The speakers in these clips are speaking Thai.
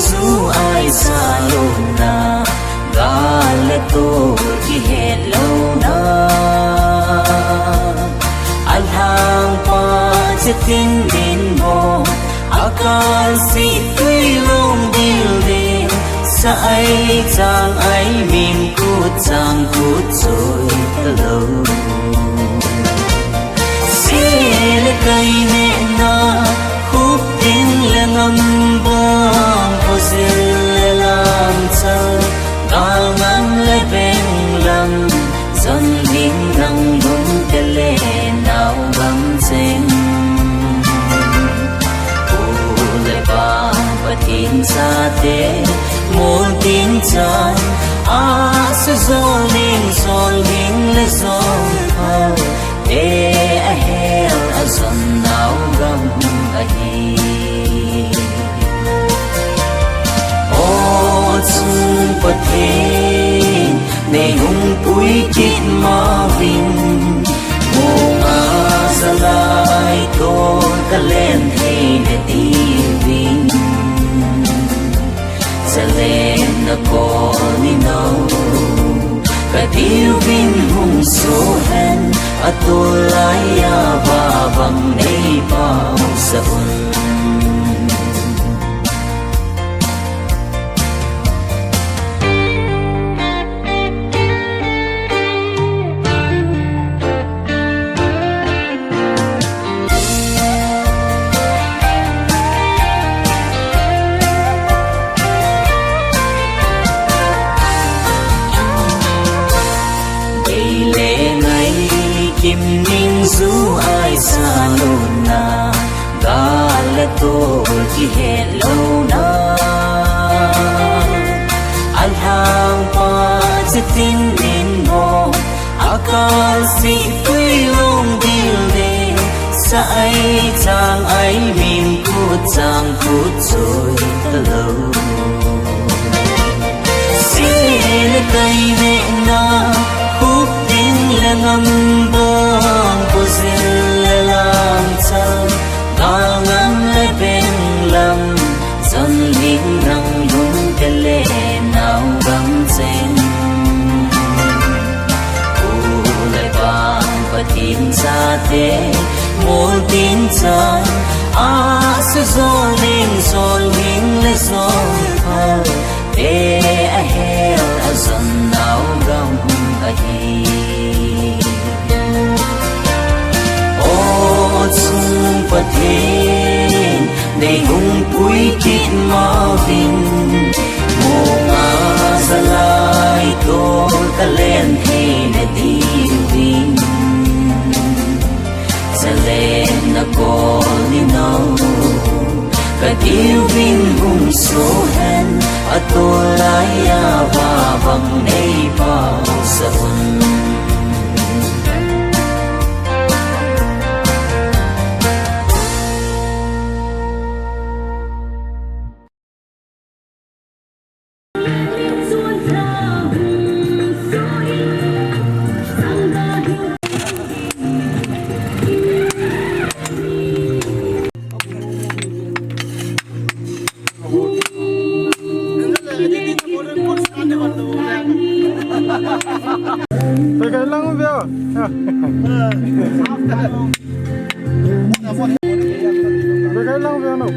zu ai sa lo na gal to ki hello na alhang pa chitin din mo akal si tui long dil din sa ai chang ai mim ku chang ku choi hello sil kai ne na khúc tin le ngam bong ko sil lam chang gal ngam le ben lam dân hình răng đúng cái lệ nào băng xinh ô lệ ba và tin xa thế muốn tin cha sẽ gió linh lệ gió hao để heo dần nào gầm ai ô chung bật thiên này hùng cuối chết mà vinh mùa mà ra lại tôi cả lên thì để tìm sẽ lên nó có đi đâu cả tiêu vinh hùng số hẹn tôi lại và bằng đây bao giờ kim ninh du ai sa lo na gal to ki hello na alhang pa chitin din mo akal si tui long dil de sa ai chang ai mim ku chang ku choi hello sil kai ne na khúc tin le ngam bong ko sil lam chang gal ngam le ben lam dân hình răng đúng cái lệ nào băng xinh ô lại vang và tin xa thế muốn tin cha sẽ gió linh lệ gió hao để heo dần nào gầm ai ô chung bật thiên này hùng cuối chết mà vinh mùa mà ra lại tôi cả lên thì để tìm sẽ lên nó có đi đâu cả tiêu vinh hùng số hẹn tôi lại và bằng đây bao giờ Pegang lang mo Pegang lang mo no.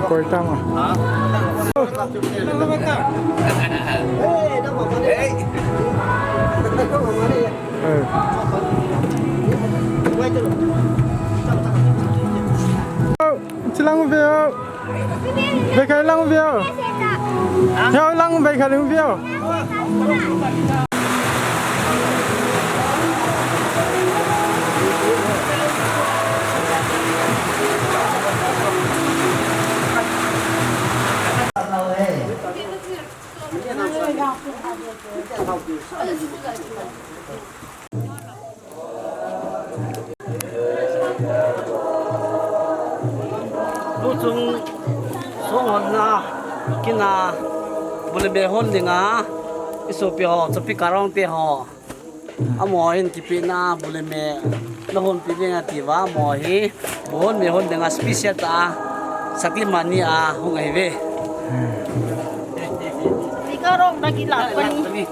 coi tam à chỉ lăng video về cái lăng video theo lăng về cái lăng video lu chung so hon na kina bule be hon dinga iso pi ho so pi karong te ho amo hin ki pi na bule me la hon pi dinga ti wa mo hi bon me hon dinga special ta sakli mani a hong ai ve Đi có rong đã ghi lại con đi.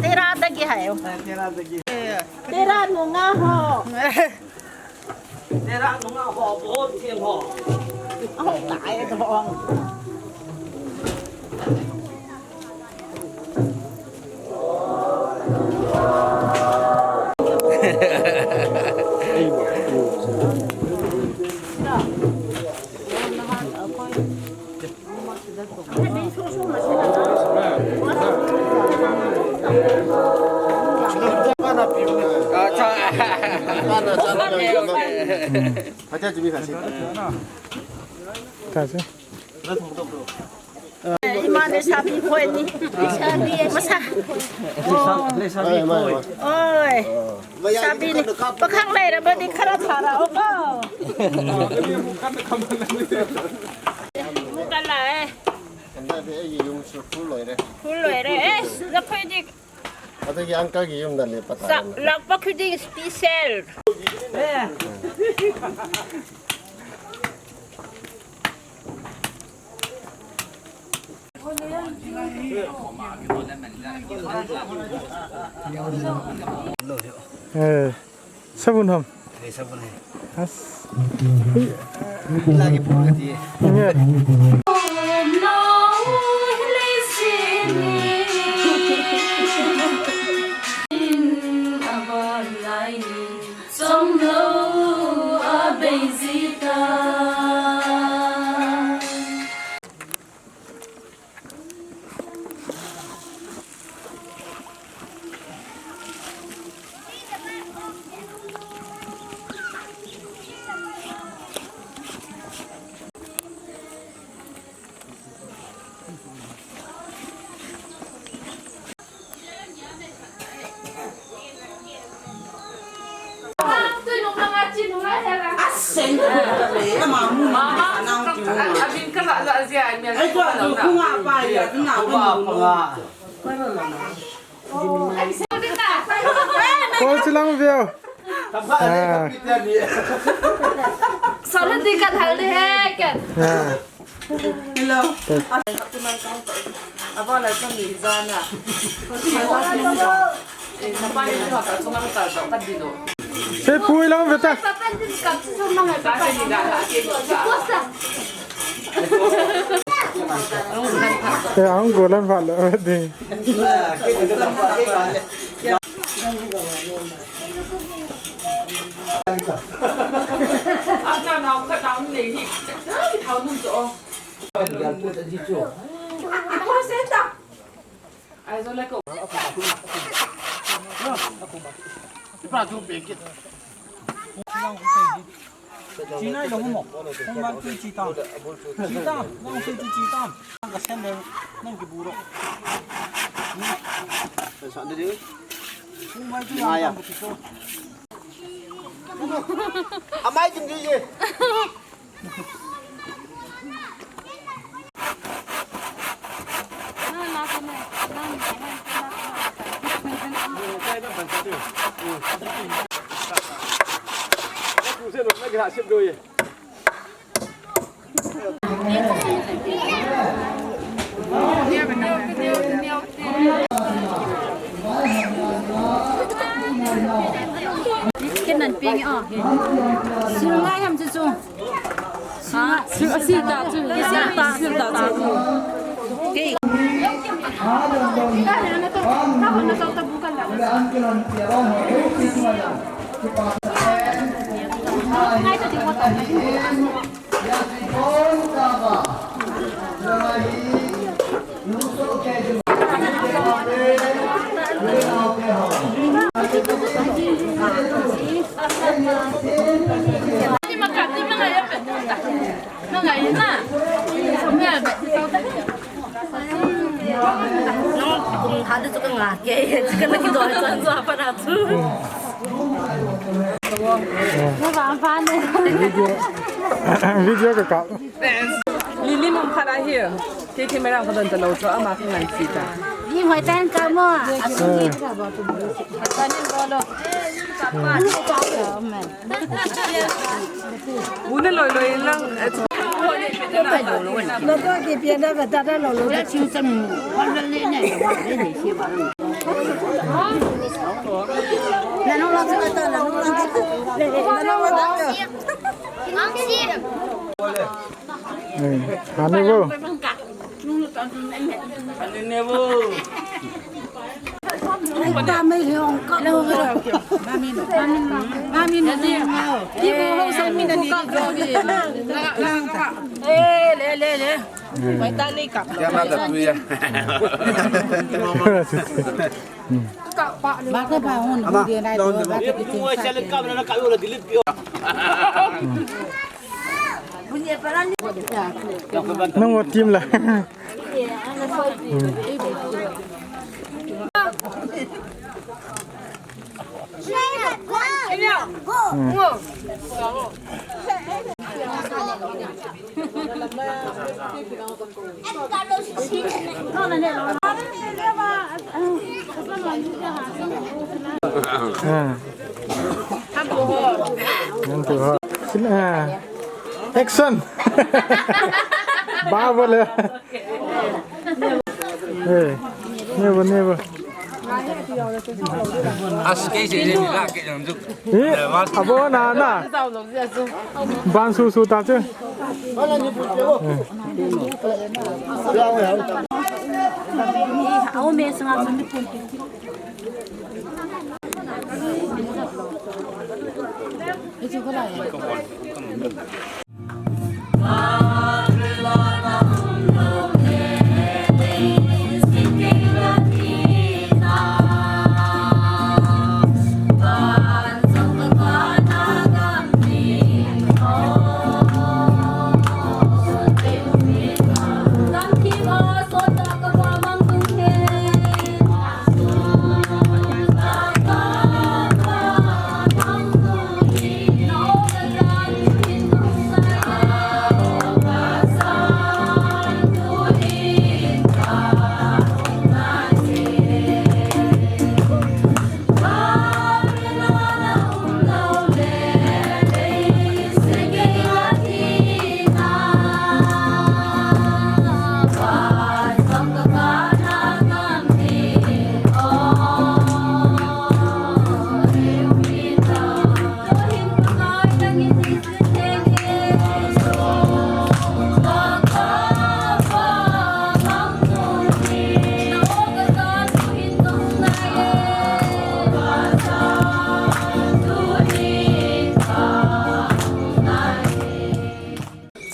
Tera đã ghi hại. Tera nó ngã ho. te ra no nga ho bon thiam ho Không tại con. cả chứ Mà để sao bị quên đi. Mà sao? le sa bi koi Ôi. Sao bị này? Bác khang này là bên đi khá là thả ra ô cơ. Mua cái này. 근데 이용 풀로이래. Hului đấy. Ê, là phải đi. 어떻게 안까기 이용 달래 빠따. Sao? Là bác cứ đi special. sabun hầm le sa bon as lagi pun ti nghe coi chỉ lăng video à Sao nó đi cắt hal đi hết kìa. à Hello. Apa lah kan di sana. Sampai ni tu tak cuma tak tak dino. thế pui lăng video ta Papa đi cắt xong mà Tak ada di dalam. Puasa. thế áo của lần phạt nữa thì Apa nak kat tahun ni? Tahun ni tu. Apa saya tak? Assalamualaikum. chi nai lo mo không mang chi chi tam nang chi chi tam nang ka sen le nang ki buro sa de de không mai chi ai à amai chừng gì Cái nền pin ở. Siêu ngay hầm chứ chung. Hả? Siêu xịt à? cùng hắn juga ngah ke, juga lagi doa tuan apa natu. video ke kau Lili mong para here. Kiki merang ko doon talaw so ama ko nang sita. Ni hoy tan kamu. Muna loy loy lang. Nó có cái tiền đó và ta đã lột lột ra chiếu sân, con lên lên này là để xí vào. Là nó lo cho ta là nó lo là nó lo đó. Ngon xiêm. anh đi vô Ta mới hiểu con đâu rồi. Ba min là gì? Đi vô hậu sang min là đi rồi. Ê, lê. Mày ta đi cặp. Bác cái bà hôn là đi này rồi, bác cái tiền. Mua xe lên cao nó cạo là delete kêu. nó một team là xin action ba vôเลยnever Aske sih ni lah ke yang tu. abo na ban su ta chứ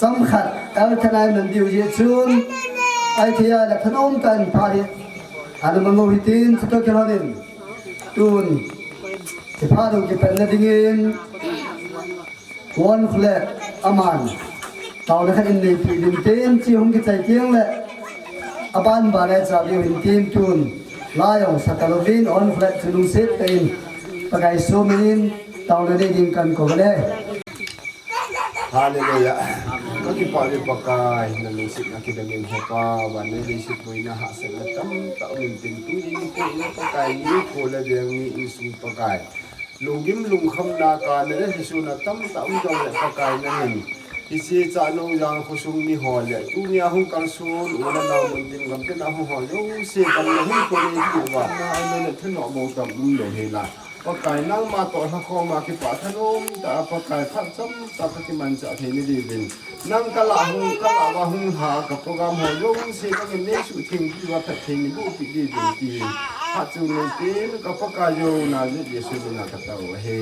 sắm khát ở thế này mình điều gì chun ai thì là thân ôm cần phải anh mà ngồi tin cho cái nó đến tuôn thì phá được cái phần là đinh one flat aman tàu nó khăn đi thì đinh tin chỉ không cái chạy tiếng lệ aban bà này sao điều hình tin tuôn lai ông sakalovin one flat chunung set tin pakai so min tàu nó đi đinh cần có đây Hallelujah. Kaki pali pakai na nisip na kidangin hapa wan na nisip mo ina hasan na tam min pintu ni ko ina pakai ni ko la diang ni isu pakai. Lugim lung kham na ka na hisu na tam dong la pakai na hin. Isi cha no yang khusung ni hol ya tu ni ahung kang sun una na mun tin gam tin ahung hol yo se kam na hin ko ni tu wa na ai na thno mo tam lu lo he la. pakai nang ma to ha kho ma ki pa thanom ta pakai phat cham ta ka ki man cha the ni di bin nang kala wa hung ha ka program ho long se ka ne su thing ki wa phat thing ni bu pi di di ti ha chu ne ti ka pakai yo na ni di su na ka ta wa he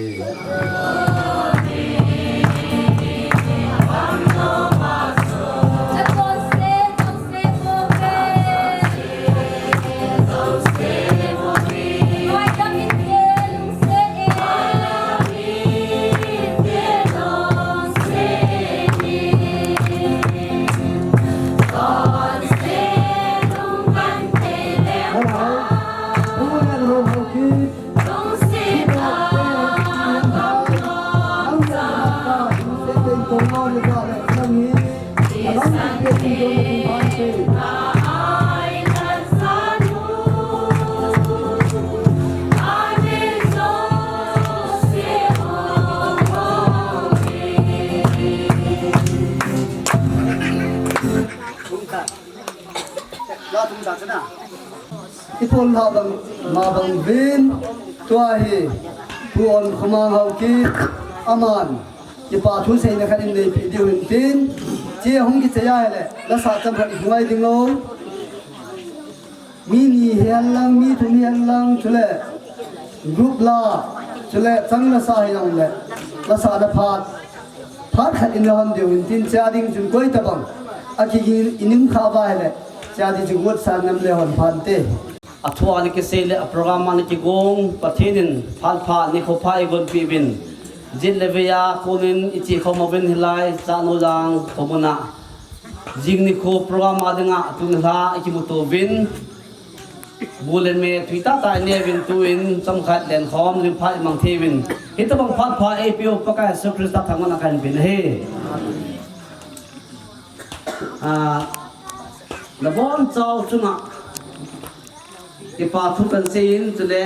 Ipon habang mabang bin tuahi puon kumang hauki aman ipa thu sei na khanin nei video tin che hong ki chaya le la sa cham phat hungai dinglo mi ni hian lang mi thu ni hian lang chule group la chule chang na sa hi lang le la sa da phat khat in hon deu tin cha ding chun koi ta bang aki inim kha ba le cha di chu gut san nam le hon phan te athwa ni ke se le program ni ki gong pathinin phal pha ni kho phai gon pi bin jin leveya konin ichi khomobin hilai chano jang khomona jing ni kho program adinga tun la iki muto bin bulen me twita ta ne bin tuin sam khat len khom lim phai mang the bin hitabang phat pha apo pakai sukrista thangona kan bin he la bon chau chunga ipa thu kan sein tule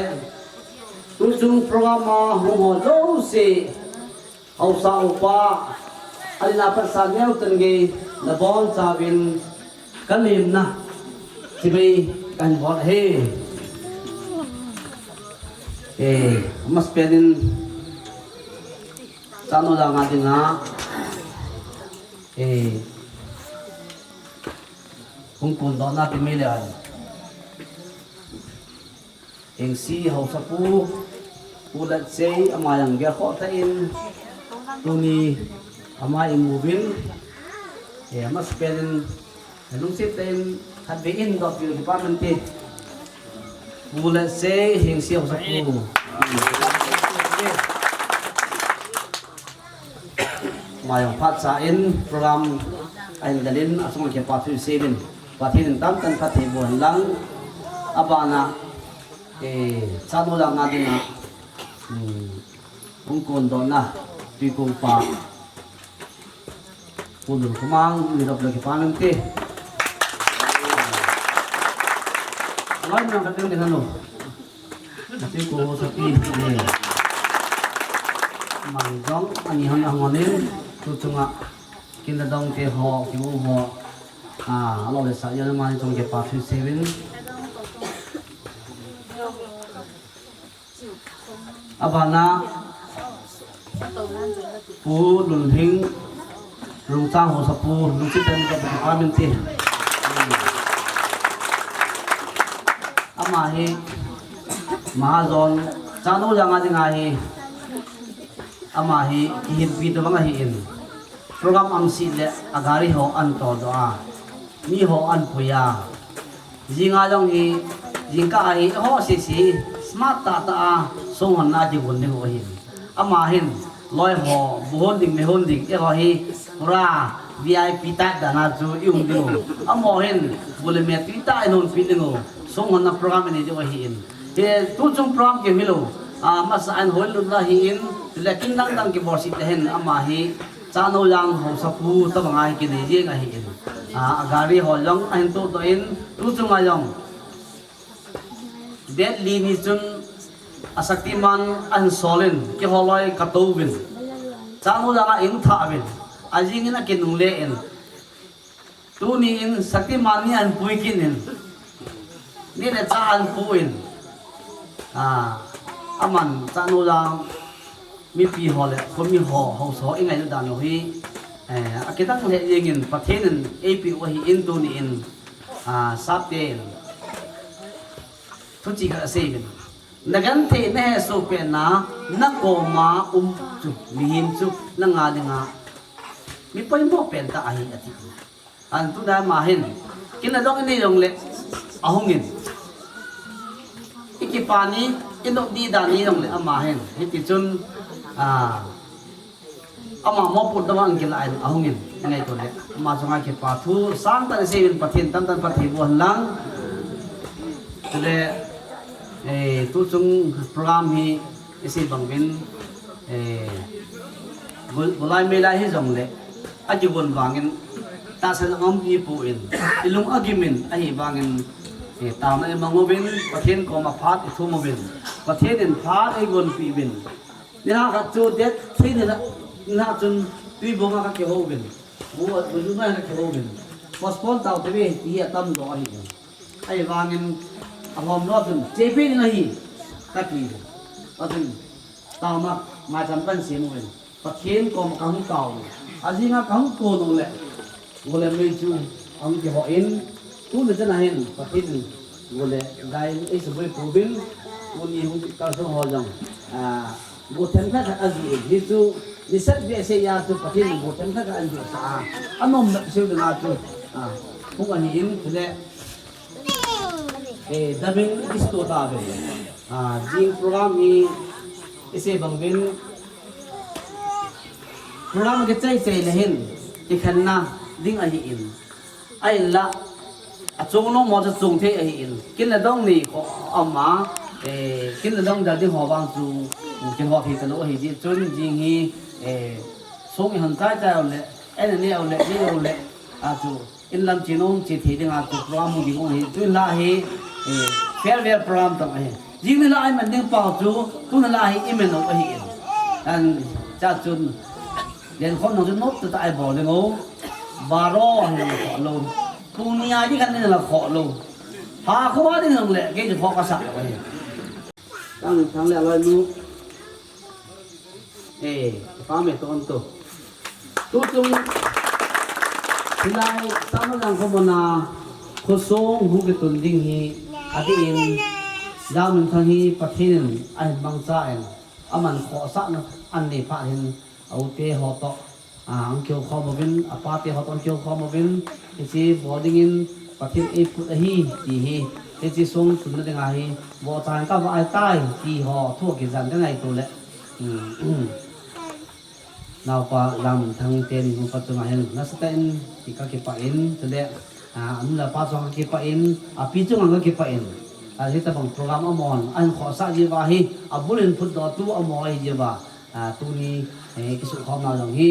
tu chung program ho ho lo se au sa upa alina par sa neu tan ge la bon cha bin kalim na tibai kan bot he mas pedin chano la nga dinga kung kun do na timile ai eng si hau sapu ulat sei amayang ge kho ta in tuni amai moving mas pedin lung sit ten hat be in do pi department te ulat sei eng si hau sapu mayang phat sa in program ain dalin asong ke pathu 7 pathin tam tan phathi bon lang abana chano lang natin na kung kondo na pikong pa punong kumang nirap lagi panang te ngayon lang kating din ano kasi ko sa pili mangjong anihan ang nganin tutunga kinadong te ho kimu ho alo le sa yan naman itong ke pa 7 abana pu lun hing lung chang ho sa pu lung chi ten ka department te ama hi mahazon chano janga dinga hi ama hi hin pi to banga hi in program am si le agari ho an to do a mi ho an puya jinga jong hi jingka hi ho si smart ta song hon na ji gon ni ho hin ama hin loi ho buhon ding me hon ding e ho hi ra VIP ta da na chu yung ding amo hin bole me ti ta non pi ding song hon na program ni jo hi in he tu chung program ke milo mas an hol lu na hi in le kin dang dang ke bor si te hen ama hi chano yang ho sa pu ta bangai ke ni je ga hi in agari ho long an to in tu chung ayong det li ni chung asaktiman an solen ke holoi katowin chano langa in thavin ajing na kinule en tu ni in saktiman ni an puikin en ni le cha an puin อามันจานุลามีปีหอเลยคนมีหอหงสอเองไงดูด่านหอยอากิตั้งเลยยังกินประเทศนั้นเอพีว่าอินโดนีเซียซับเดนทุกจีกันเสียกันนักการเทนเนี่ยสุเป็นนะนักโกมาจุมีหินจุนังงาดึงงามีปอยหม้อเป็นตาอาหิอธิอันตุได้มาเห็นกินแล้วนี่ลงเลยเอาหงินอีกปานี้อินโดนีดานี้ลงเลยเอามาเห็นที่ติดจนเอามาหม้อปุ่นตะวันกินอะไรเอาหงินยังไงตัวเล็กมาสมัยเก็บปลาทูสร้างตั้งเสียเป็นประเทศตั้งประเทศบัวหลังตัวเล็กตัวจงโปรแกรมฮีเสียบังเป็นบุไลไม่ได้ให้จงเลยอาจจะวนวางกันตาเสนอมยีปูอินอิลุงอากิมินไอ้บางกันตามไอ้มังโมบินประเทศก็มาพัดทุ่มโมบินประเทศนั้นพัดไอ้วนปีบินนี่นะก็จูเด็ดที่นี่นะนี่จนปีบงก็เกี่ยวบินบัวจุดนั้นก็เกี่ยวบินพอสปอนต์เอาตัวเองที่ตั้มตัวไอ้บางกันอาหอมรอดจนเจ็บนี่นะฮีตะกี้เอาจนตามมาจำเป็นเสียงเว้นประเทศก็มาขังเก่าอาชีพขังโกนเลยboleh menuju ang kihoin tu na janahin patin boleh dai sebagai problem muni hung kalso hojang boten ka agi hitu nisat biasa ya tu patin boten ka anju sa anom na siu na tu kung anin tule dabing isto ta be jing program ni ise bangben program ke chai lehin ikhannaดิ้งไออินไอละจงน้องมอจะจงเทไออินกินละต้องนี่ขอเอามากินละต้องจะดิ้งหัวบางจูกินหัวที่ตลกให้จีจนจริงฮีส่งหันใจใจเอาเลยไอ้นี่เอาเลยนี่เอาเลยจูอินลำจีนงจีที่ดิ้งจูพร้อมมุกิงฮีจุนละฮีเฟลพร้อมตั้งไอจริงนี่ละไอมันดิ้งเป่าจูตุนละฮีอิมันเอาไออินอันจ้าจุนเรียนคนน้องจุนนบตัวไอบอกเลยงูบารอเนี่ยขอลงปูนียที่กันนี่เราขอลงพาเขาว่าที่หนึ่งแหละแกจะพอกระสับไปตั้งแหละเราดูฟ้าเมตอนตัวจงที่ไรสามนังขบนาโคซงหูกตุนดิ้งฮีอาทิอินดาวนึงทางฮีประเทศไอ้บางใจอามันขอสักนะอันนี้พระเห็นเอาเตะหอตang kyo kho mo bin apate hot ang kyo kho mo bin isi boarding in patin e put hi ti hi isi song sun na nga hi bo tan ka ba ai tai ti ho thu ki zan ngai tu le naw pa lam thang ten mu pa tu ma hen na sa ten ti ka ki pa in tu le an la pa so ki pa in a pi chu ang ki pa in a hi ta bang program amon an kho sa ji wa hi abulin put do tu amoi ji ba tu ni kisu khom na jong hi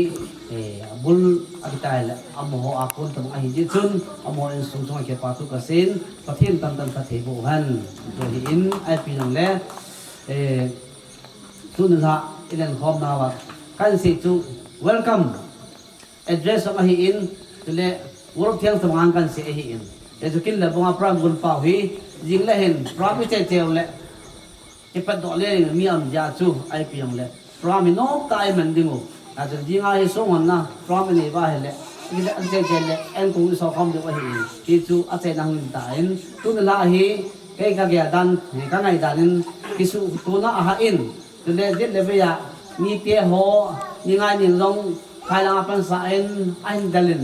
bul agitai la amoho akon tam ahi ji chun amoho in sung sung ke pa tu ka sin pathen tam tam ka the bu han to hi in ai pi nang le tu na ilan khom na wa kan si tu welcome address of ahi in tu le work thiang tam ang kan si ahi in tu kin la bunga pram gun pa hi jing la hen pram mi che che le ipat do le mi am ja chu ai pi nang le pram mi no tai man dinguอาจจะยิ่งไอ้ส่งหันนะพร้อมไปนี่ว่าเห็นเลยนี่แหละอันเจนเลยเอ็นคงจะสอบคำเดียวว่าเห็นที่จูอาจจะนั่งอยู่ตาเอ็นตัวนั่นละเฮ้เฮ้ก็แก่ดันเฮ้ก็ไงดันเอ็นที่สุตัวน่ะอาหารเอ็นตัวเด็ดเด็ดเลยไปอ่ะมีเตี้ยหัวนี่ไงนี่ลงภายหลังปันสายเอ็นไอ้ดันเอ็น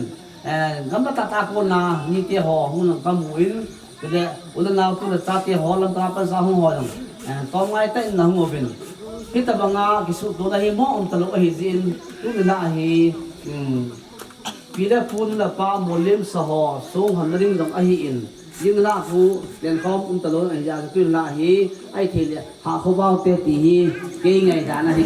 กำลังตาคนน่ะนี่เตี้ยหัวหุ่นกำมือเอ็นตัวเด็ดอุลนาตัวเด็ดตาเตี้ยหัวลำตาปันสายหุ่นหัวลงตอนไงแต่หนังหัวเป็นkita banga kisu to dahi mo talo hi jin tu na hi pila pun la pa molim sa ho so han ring dong a hi in jing la fu len khom talo ai ja tu na hi ai the ha kho ba te ti hi ke ngai da na hi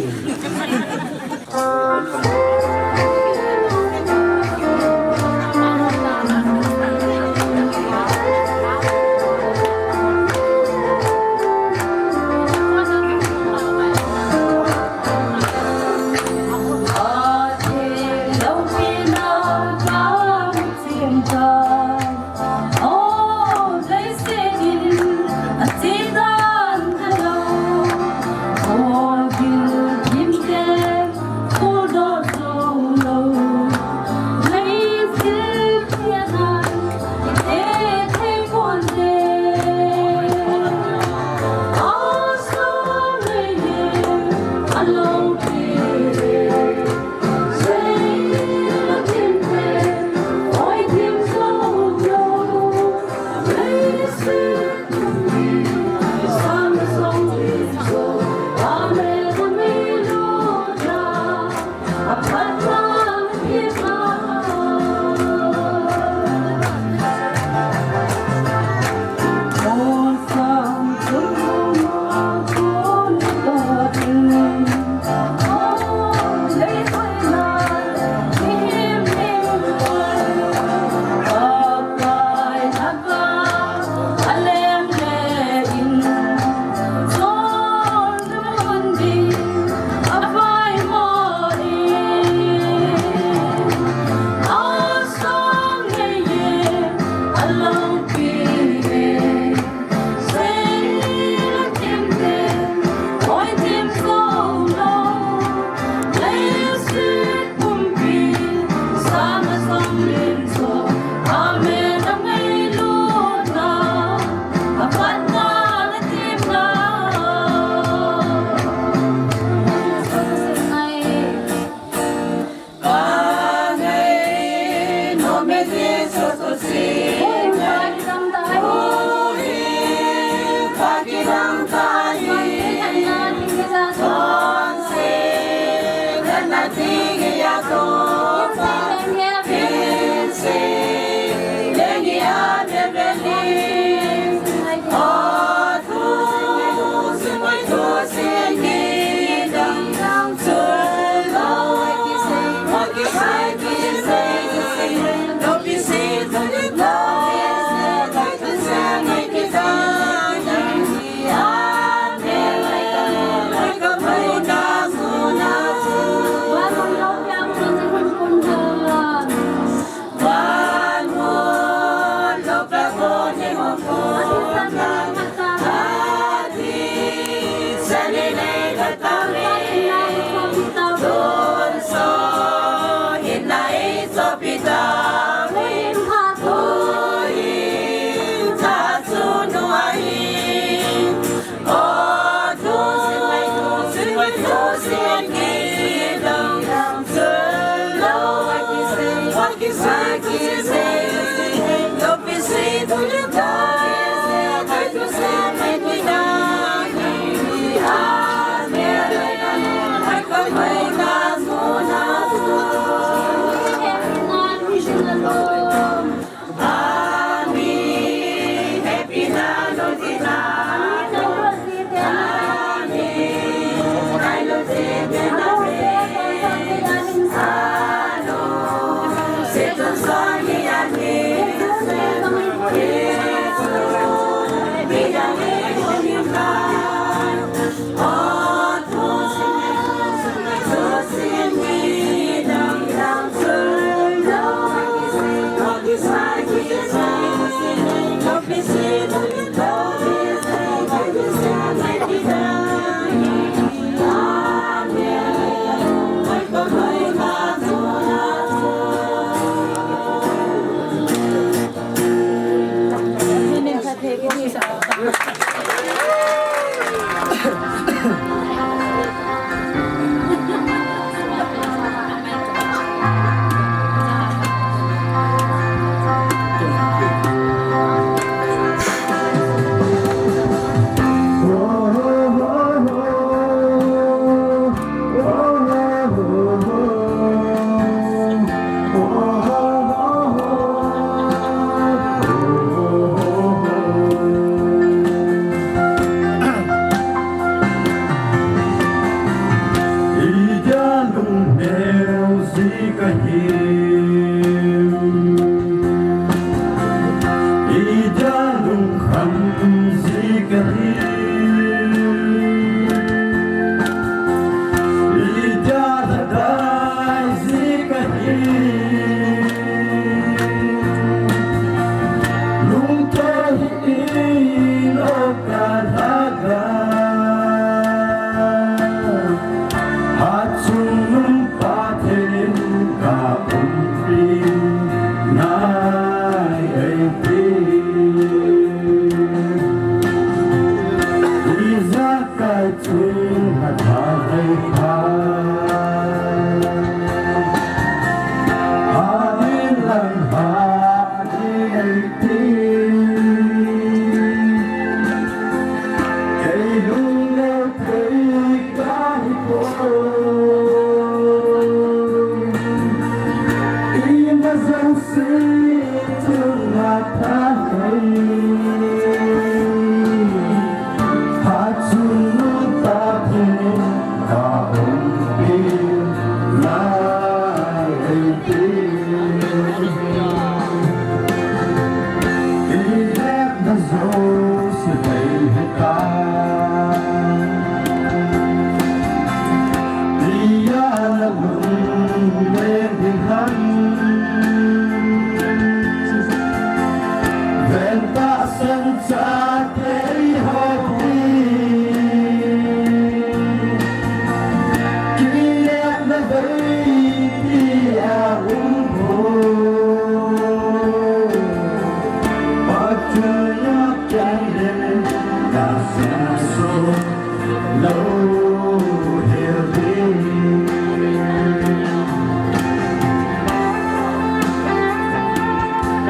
เ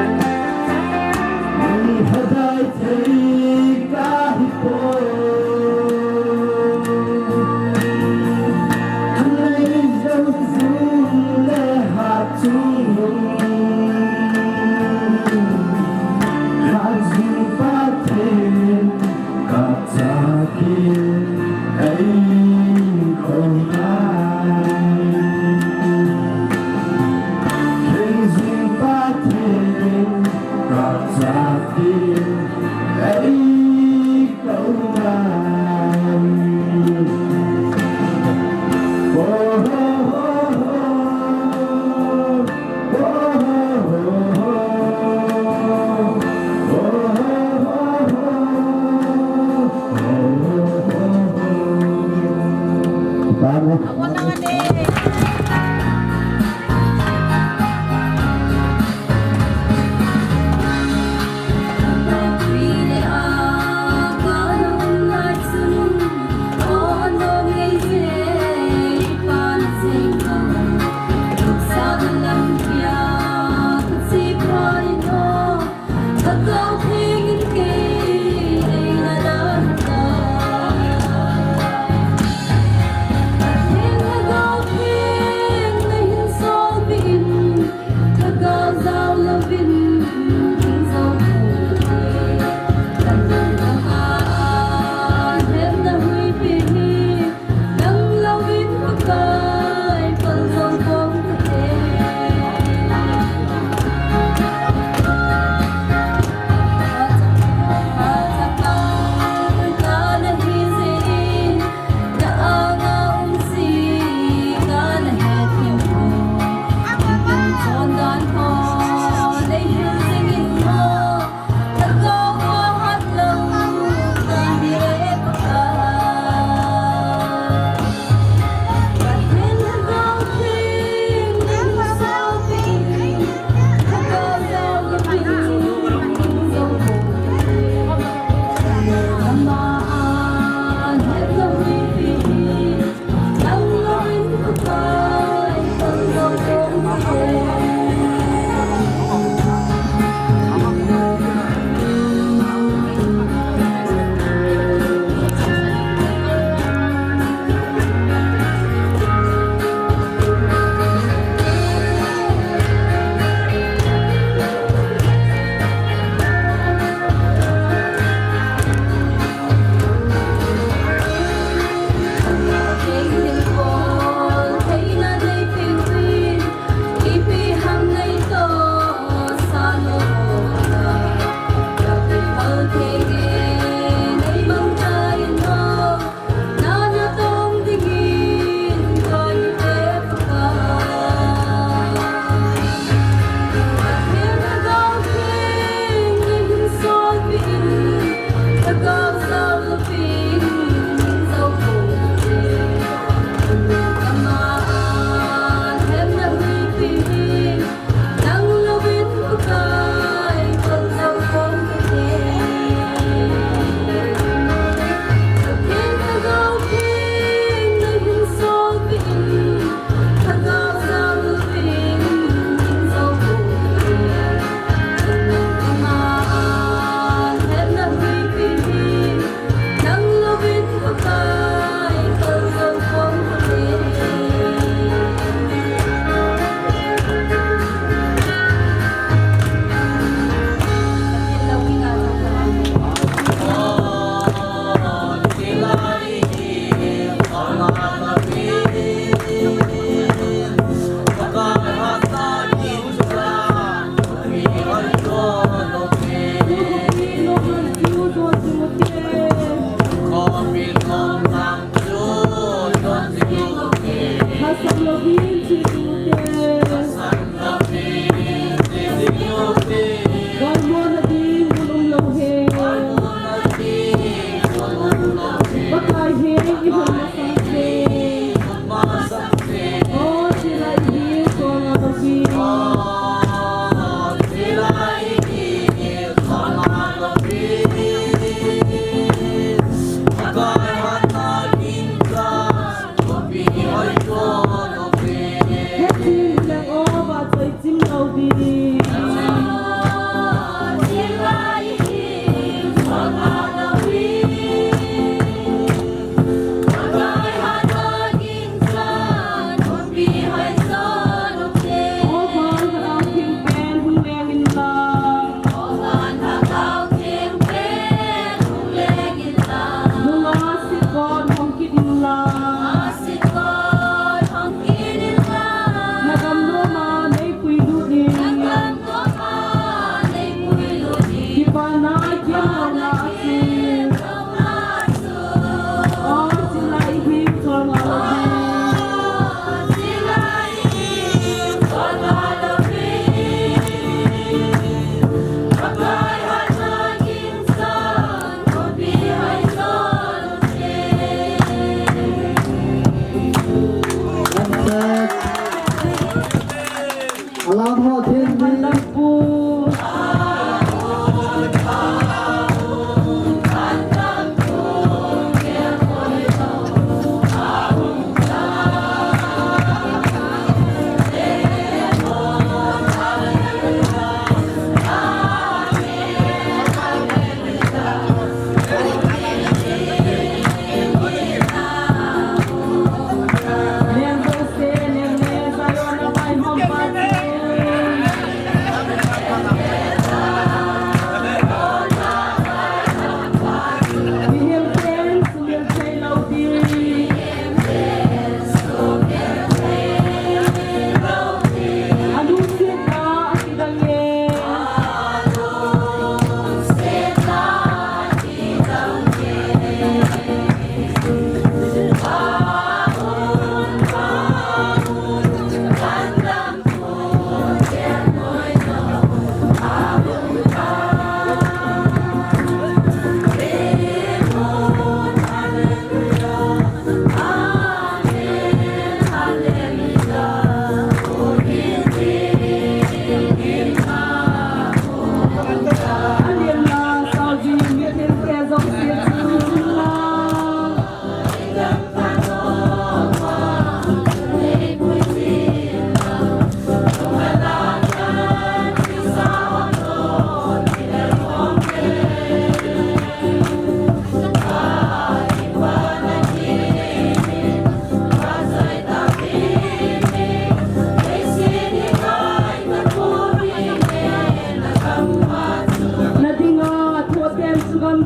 Hãy subscribe cho kênh Ghiền Mì Gõ để không bỏ lỡ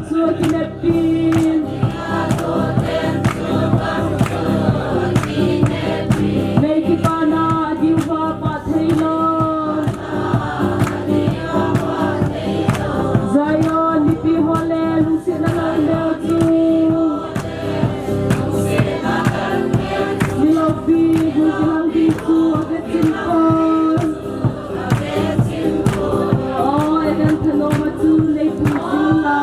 chua kinet pin nei ki pana diwa pa thailo Zion lipi hole lusi na leo tu Lilopi gusilang bisu agatin ko Oh edan tano matu lei pusila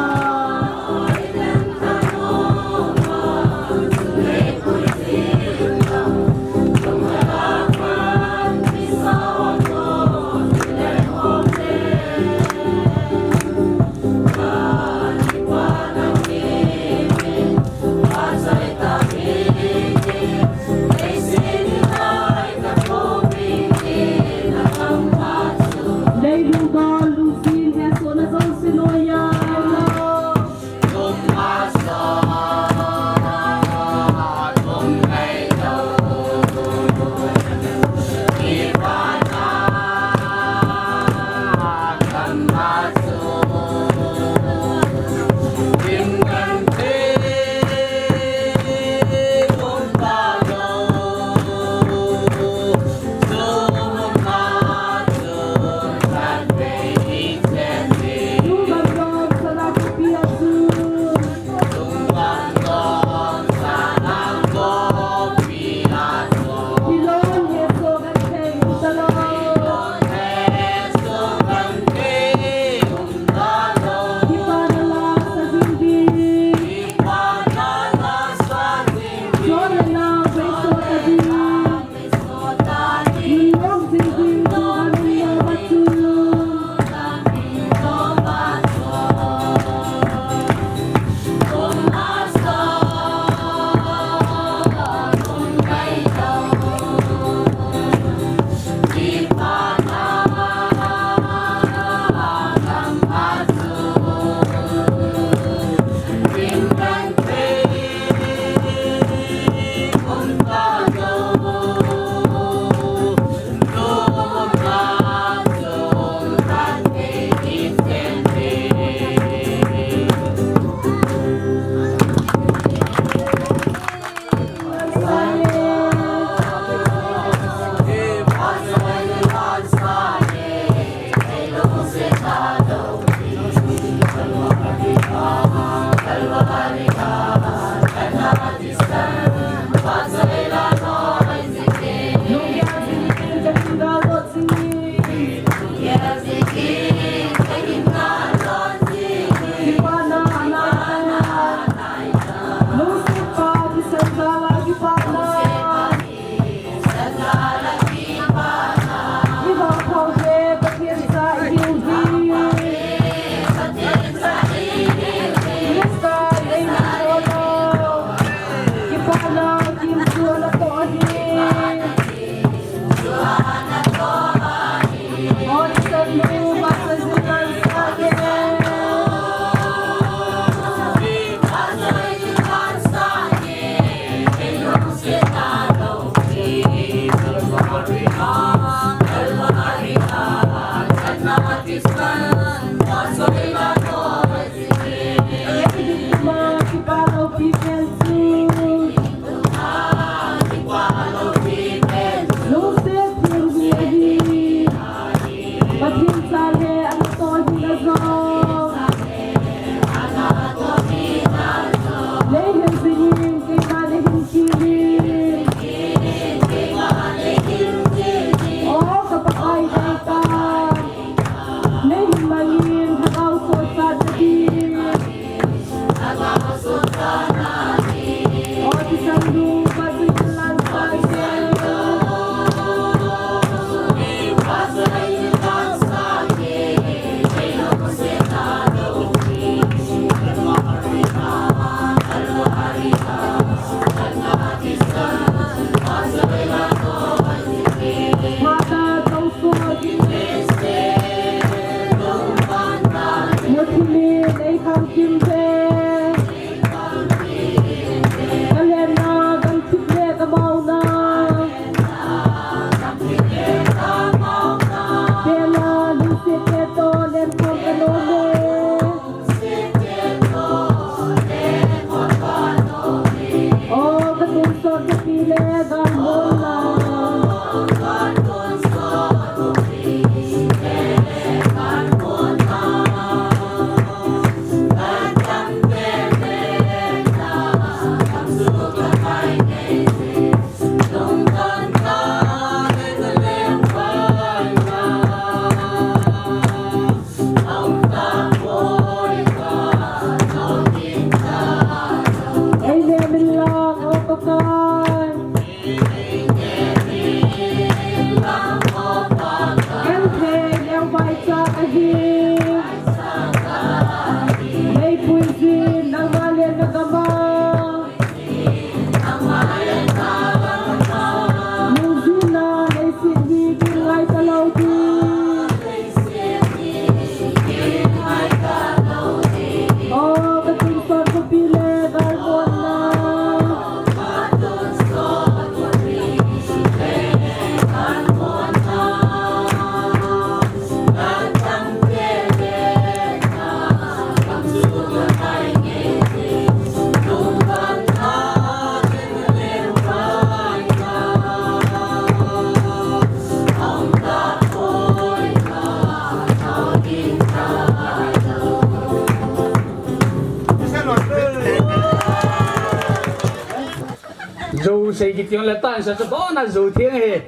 谁给定了蛋是包那肉天嘿，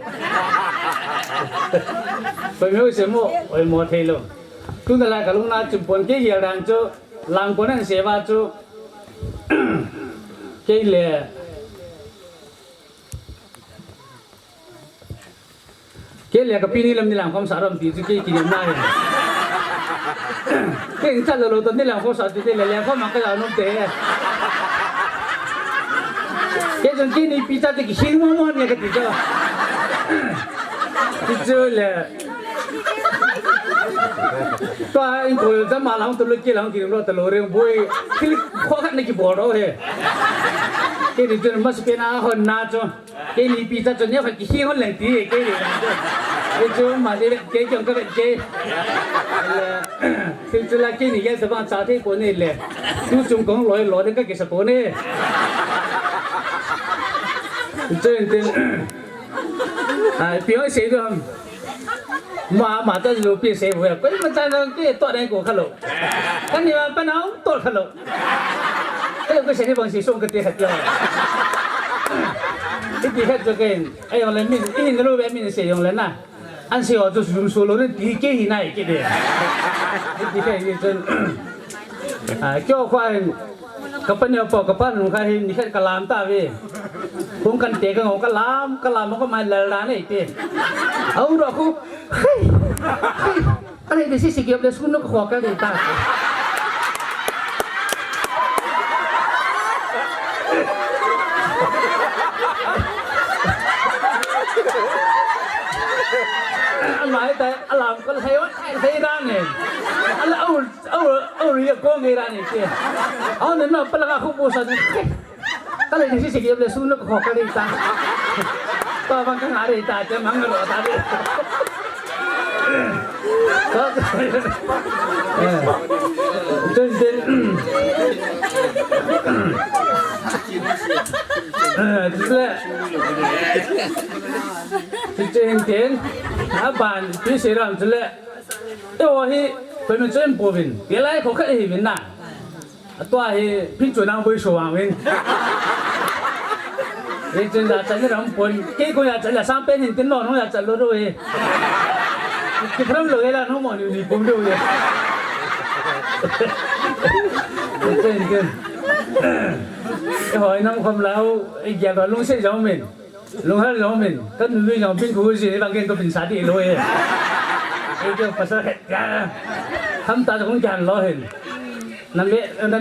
为没有什么为么退了，toen de laat kalung na cumpon ke hiaran jo langkonan sewa jo ke le ke pini lam ni lang kom saram ti ju ke kinim na he ke cha lo to ni lang ko sa ti le ko ma ka ya no te ke jong ki ni pi cha ti ki hin mo mo ni ka ti jo ti jo leตัวไอ้ตัวจะมาหลังตัวเล็กกี่หลังกี่รถตลอดเรื่องบุยที่ข้อขัดในกี่บ่อเราเฮ้ที่นี่จนมาสเปนอาหอนนาจ้ะที่นี่ปีศาจเนี่ยฝันกี่คนแหลงตีกี่นี่จ้ะไอ้จ้ะมาเดี๋ยวกี่จังก็เป็นกี่ที่จุฬากี่นี่แกสบายชาติคนนี่เลยดูจงกงลอยเด็กก็กี่สักคนนี่จริงๆพี่อ้อยเสียด้วยมาแต่ลูกพี่เสียหัวก็มันจะนั่งกี่ตัวไหนกูขลุ่มกันนี่มันเป็นน้องตัวขลุ่มเอ้ยก็เสียที่บางสิ่งส่งกันตีขัดเลยที่ตีขัดจะกินไอ้ยังเล่นมินอีนี่รู้แบบมินเสียยังเล่นน่ะอันเสียจะสูงสูงเลยตีกี่หินไหนกี่เดียที่ตีขัดนี่จนเจ้าควายกับปัญญาปอกกับปั้นของใครนี่แค่กะลามตาเว้คงกันเตะกันของกะลามมันก็มาละลานไอ้เตะเอาดอกกูเฮ้ยอะไรเดี๋ยวสิเกี่ยวกับสุนัขขวกันเลยตาหมายแต่อลามก็ให้ว่าให้ร้านเนี่ยเอาเรียกกงให้ร้านเนี่ยเจ้าเอาเนี่ยน่ะปลาเขาพูดสันอะไรที่สิเกี่ยวกับสุนัขขวกันเลยตาต่อมาข้างหน้าเลยตาจะมั่งกันหรอตาดิก็จนจนอาบานพี่เสียรำจุดเลยเดี๋ยวให้เป็นมันจนปูวินเดี๋ยวไล่เขาขึ้นให้วินน่ะตัวให้พี่จุดนั่งไปสว่างวินเรื่องจนจะจัดรำปูนเกี่ยคนอยากจัดสามเป็นหินตินนอนน้องอยากจัดรถด้วยที่พร้อมเลยแล้วน้องมองอยู่นี่ผมดูเลยจริงๆหอยน้ำความแล้วอยากลุงเสียยอมมินลุงให้ยอมมินก็ลุงยอมเป็นผู้สิบางทีก็เป็นสาธิตเลยไอ้เจ้าภาษาเห็ดทำตาจะคงจานล้อเห็นนั่นเ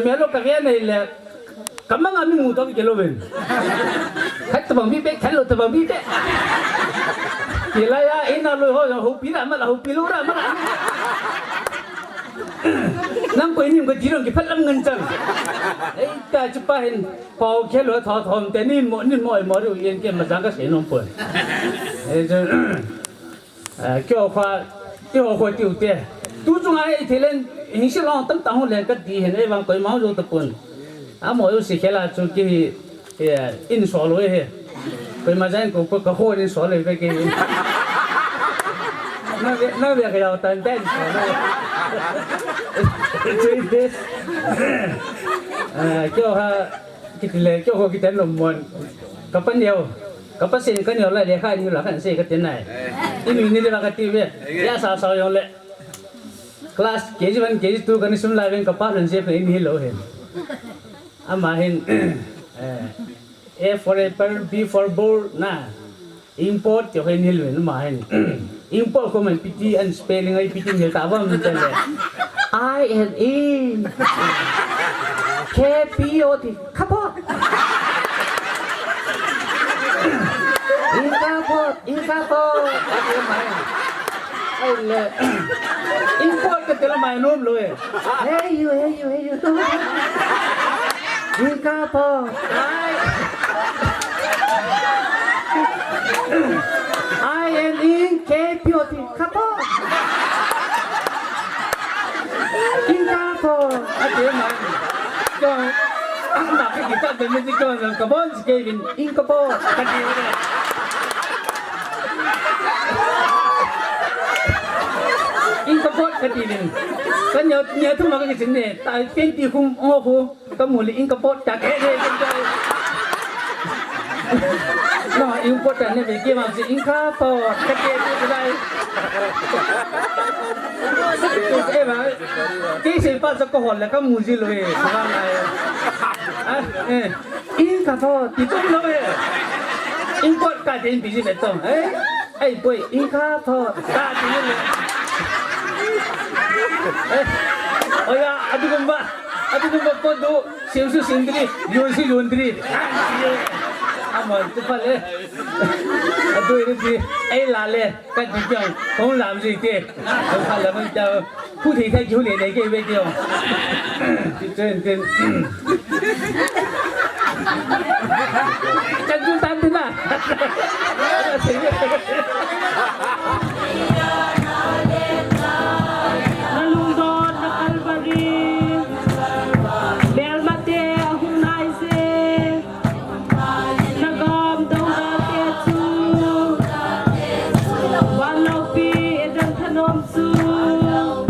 มียลูกกับเมียนี่แหละกำลังมีมูตัวกี่โลเป็นแค่ตัวบีเป๊ะแค่ตัวบีเป๊ะกี่ไรอ่ะอินเอาเลยเขาจะหุบปีละมันละหุบปีลูกละมันละนั่งไปนี่มันก็จีนกี่พัดลำเงินจังไอ้แต่จุดไปเห็นพอแค่เหลือทอทอมแต่นี่หมดอยู่เย็นเกมมาจังก็เสียนมเปิดไอ้จนเกี่ยวกับติวเตะตู้จงไอ้ที่เล่นหิ้งสิลองตั้งหัวเล่นก็ดีเห็นไอ้บางคนเมาอยู่ตะกุนหมออยู่สิแค่ละจุดที่อินสอเลยเฮ้ไปมาจังก็โคตรอินสอเลยไปกินนั่งเรียกเราเต้นจริงดิเจ้าฮะคิดเลยเจ้าเขาคิดแต่ลมมันกับปัญญากับปัญญากันอยู่เลยเดี๋ยวข้านี่หลักกันเสียกันที่ไหนนี่เดี๋ยวกันที่เว้ยยาสาวๆเลยคลาสKG1 KG2กันนี่สุนไลฟ์กับป้าเรนเซฟนี่เหรอเห็นอามาเห็นA for apple B for ball นะ import เดี๋ยวเห็นนี่เลยมาเห็นimport ก็มัน PT and spelling ไอ้ PT เนี่ยแต่ว่ามันจะเลยI N E K P O T ครับพ่ออินคาโพอะไรมาไอ้เลยอินพอร์ตก็เตลมาโน้มเลยเฮ้ยยูตัวอินคาโพI N E K P O T ครับพ่ออินคาโพอะไรมาก็หนักที่ตัดเป็นมิจิกอนกับบอนสเกวินอินคาโพกันดีเลยอินคาโพกันดีเลยกันเนี่ยทุกมันก็จะเนี่ยแต่เป็นที่คุ้มโอ้โหก็มูลอินคาโพจากเอเดนใจ No, important na bigyan mo si Inka po. Kaya ito na. Ba? Kasi pa sa kohol la ka muzi lo eh. Sabang ay. Inka po, dito lo eh. Import ka din busy beto. Ay boy, Inka po. Ta din lo. Oya, adu gumba po do. Siusu sindri, yosi yondri. Amor, tu pale. Aduh ini lale, kan dijang, kau lam sih ke? Kalau macam putih tak jual ni ke begitu. Kita Jangan tante lah. Nalungdon na Calvary, Belmate hunay se, nagam daw datetsu, walopi edan tanomsu. No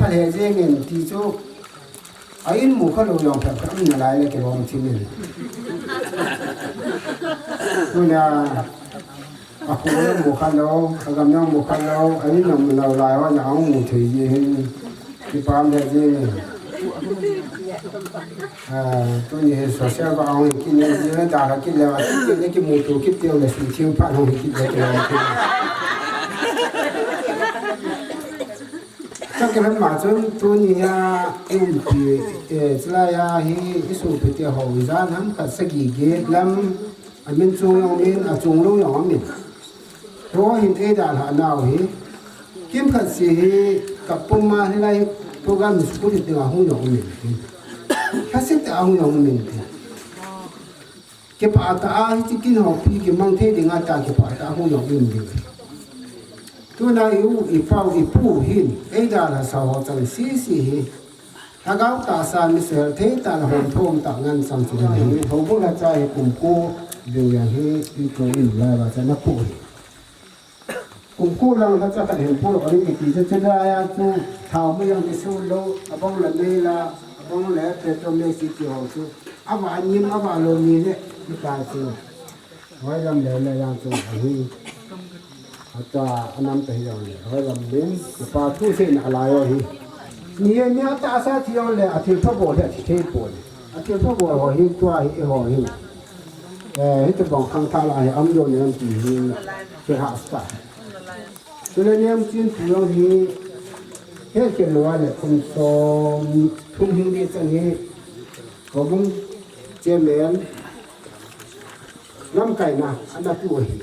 พันเหตุเงินที่จูไอ้หมู่เขาลงยองแบบนั้นอะไรเลยแกบอกที่นี่ตัวเนี่ยอาคูเล่นหมู่เขาเราเขากำลังหมู่เขาเราไอ้นี่เราลายว่าจะเอาหมู่ถือยิงที่ปั๊มเหตุยิงตัวนี้โซเชียลก็เอากินเนี่ยเนี่ยด่ากินแล้วกินเนี่ยกินหมู่ตัวกินเดียวเลยสิ่งที่ผ่านห้องกินได้เลยถ้าเกิดมาจนตัวนี้อุ้มที่สลายที่สุดที่เขาวิจารณ์นั้นก็สกิเกตลำอันเป็นจงยองเป็นจงรู้ยองเป็นเพราะเห็นเอดาหาหนาวเหกิมขัดสีกับปุ่มมาที่ไรโปรแกรมสกุลที่ว่าห้องยองเป็นแค่สิ่งที่ห้องยองเป็นเก็บอาตาที่กินหอบพี่กิมังเทดิงอาตาเก็บอาตาห้องยองเป็นตัวนายอีฟ้าอีผู้หินเอดาลาสาวจังสีถ้าเขาตาสานมิเสเทตาลหงทงตักเงินสังสุนัยเขาพูดละใจกลุ่มกู้เดียวอย่างที่ที่ตัวอินแล้วว่าจะนับผู้กลุ่มกู้เราถ้าจะเห็นผู้อะไรกี่จะได้จูเท่าไม่ยังจะสู้โลอบงละเนล่ะอบงละเตตเมสิที่เขาสู้อาวานิมอาวาโลมีเนี่ยที่การสู้ไว้ลำเลียงเลยยังสู้อันนี้อาจารย์อันนั้นเป็นอย่างนี้ไว้ลำเลียงปาทุเส้นอะไรอ่ะฮีเนี่ยตาสาที่เราเลยอาทิตย์พระโบสถ์ที่เทพนอาทิตย์พระโบสถ์หัวหินตัวหัวหินที่จะบอกข้างทางอะไรอัมโยนเนี่ยที่ที่หาสตาตัวเนี่ยมันจิ้มตัวนี้เฮ้ยเกี่ยวกับอะไรคุณสมทุ่งหินที่ตรงนี้เขาบุ้งเจมเลียนน้ำไก่นะอันนั้นตัวหิน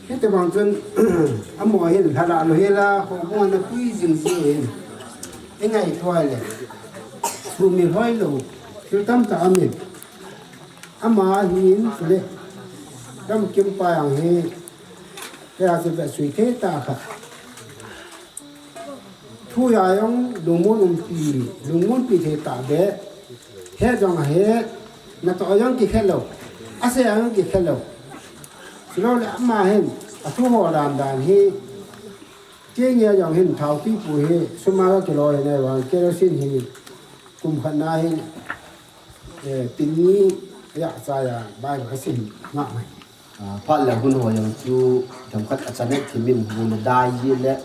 เฮ้ยแต่บางจนอัมโมหินทาราโลเฮล่าเขาบุ้งอันนั้นคุยจริงๆยังไงตัวเลยสูมีห้อยลูกคือตั้มตามิดอามาหินเลยตั้มกิมไปอย่างนี้แต่อาจจะแบบสุยเทตาค่ะทุยายองลุงมุนปีเทตาเดะเฮ็ดจังเฮ็ดนัตยังกี่แค่เราอาเซียยังกี่แค่เราสุดแล้วอามาเห็นทุหัวดานเฮเจียงอย่างเห็นเท้าที่ปุยสมาร์กิโลเห็นไหมว่าเกลือสินเห็นกุมขนาเห็นตีนี้อยากใจใบกระสินมากไหมพอแล้วหุ่นหัวยังจูทำกัดอาจารย์ที่มินหุ่นได้ยีและ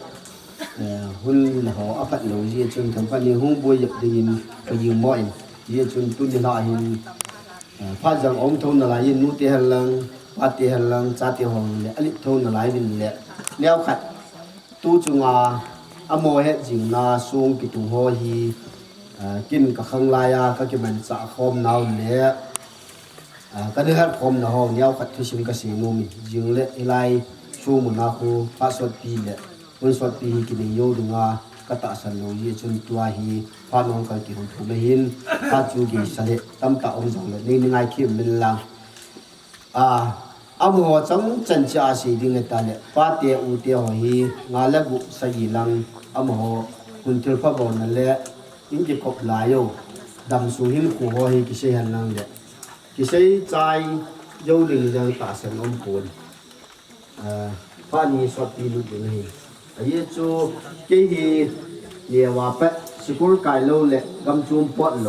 หุ่นหัวอภัตโลยีจนทำกัดนี่หุ่นบวยยับดินไปยืมมอยยีจนตุนลายหินพอจังองทนอะไรยินนุติฮัลลังปาติฮัลลังจัติหงและอลิทนอะไรบินและเลี้ยวขัดตู้จุงอโมเหจิงนาสูงกิตุหัวฮีกินกับข้างลายก็จะมันจะคมนาวเละก็ได้รับคมนาวเนี้ยขัดที่ชิมกษีนุ่มยิงเละไลชูมุนาคูพาสวดปีเละวันสวดปีกินโยดุงก็ตัดสันโลยีจนตัวฮีพานองกันกินถูกไม่หินพาจูกีสเลตั้มตาองจังเลยนี่ง่ายขี้มิลลังอาโมจังจันจาสีดิ่งตาเละปาเตอูเตหฮีงาเล็กุสยีลังอาโมคุณเทลพบอนั่นแหละอินจิกบลายโยดำสูหินคู่หฮีกิเชหันลังเละกิเชใจโยดิ่งยังตาสันอมปูนพานีสวดปีลุดิ่งฮีไอ้จูเกี่ยเยว่าเปะสกุลไก่โลเละกำจุมปอดโล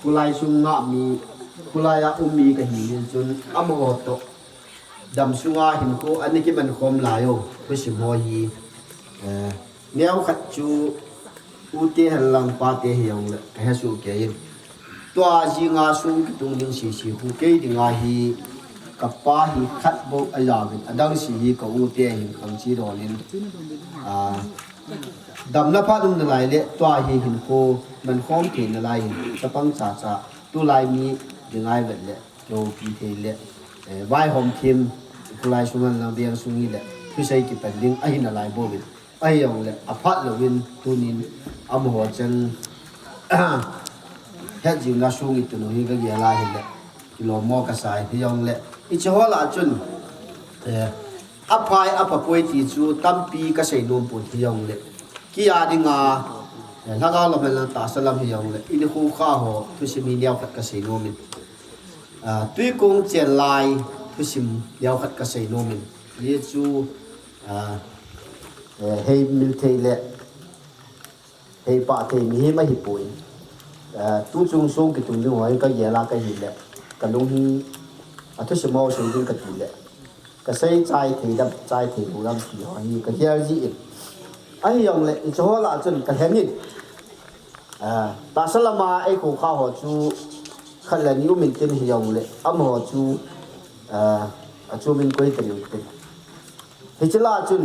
กุไลซุงงะมีกุไลอามีกันหินจนอาโมโตดำสุงาหินกูอันนี้ที่มันคมลายโอ้ผู้สิมฮีเนี้ยขัดจูอุติหันลังปาเตหยองเลยแค่สุเกยตัวจีงาสุกิตุงยิงสีหูเกยดิงาฮีกับปาฮีขัดโบอลาบินอดังสีฮีกับอุติหินคำจีโรลินดำนับพาดุงนลายเละตัวฮีหินกูมันคมเกยนลายหินสปังจ่าตัวลายมีดิงาเวลเละโจปีเทเละวายหอมเค็มกุไลสุนันลำเบียงสุงีเละผู้ใช้กิเป็นลิงไอ้นั่นลายโบวินไอ้ยองเละอภัตเลวินตุนินอมหัวจังเฮ็ดจิงนาสุงีตุนหิก็เยลายเละกิโลมอกระสายที่ยองเละอิจฉาละจุนอภัยอภป่วยที่จูตั้มปีก็ใช้นวมปุ่นที่ยองเละกี่อาดิงาถ้าเราเราเป็นตาสลัมที่ยองเละอินคู่ข้าหัวผู้ชิมีเดียวกับก็ใช้นวมินตุยกงเจลายผู้ชิมเดียวขัดกษตรโนมินเยซูเฮมิลเทเลเฮ ปะเทมีไม่หิปุยตู้จงสูงกิตุงดึงไว้ก็เยลาก็หินแหละกันลงที่ทุกสมองสูงดึงกระตุแหละก็ใช้ใจเทดับใจเทหูรำผีหอยก็เที่ยวจีอินไอ้ยังเลยจะหัวละจนกระเทนิดตาสลามาไอ้กูข้าวหัวจูขันเลยนิ้วมินเต็มเหี่ยวเลยอ้ำหัวจูจูมินกุยตะลิวติฮิจลาจุน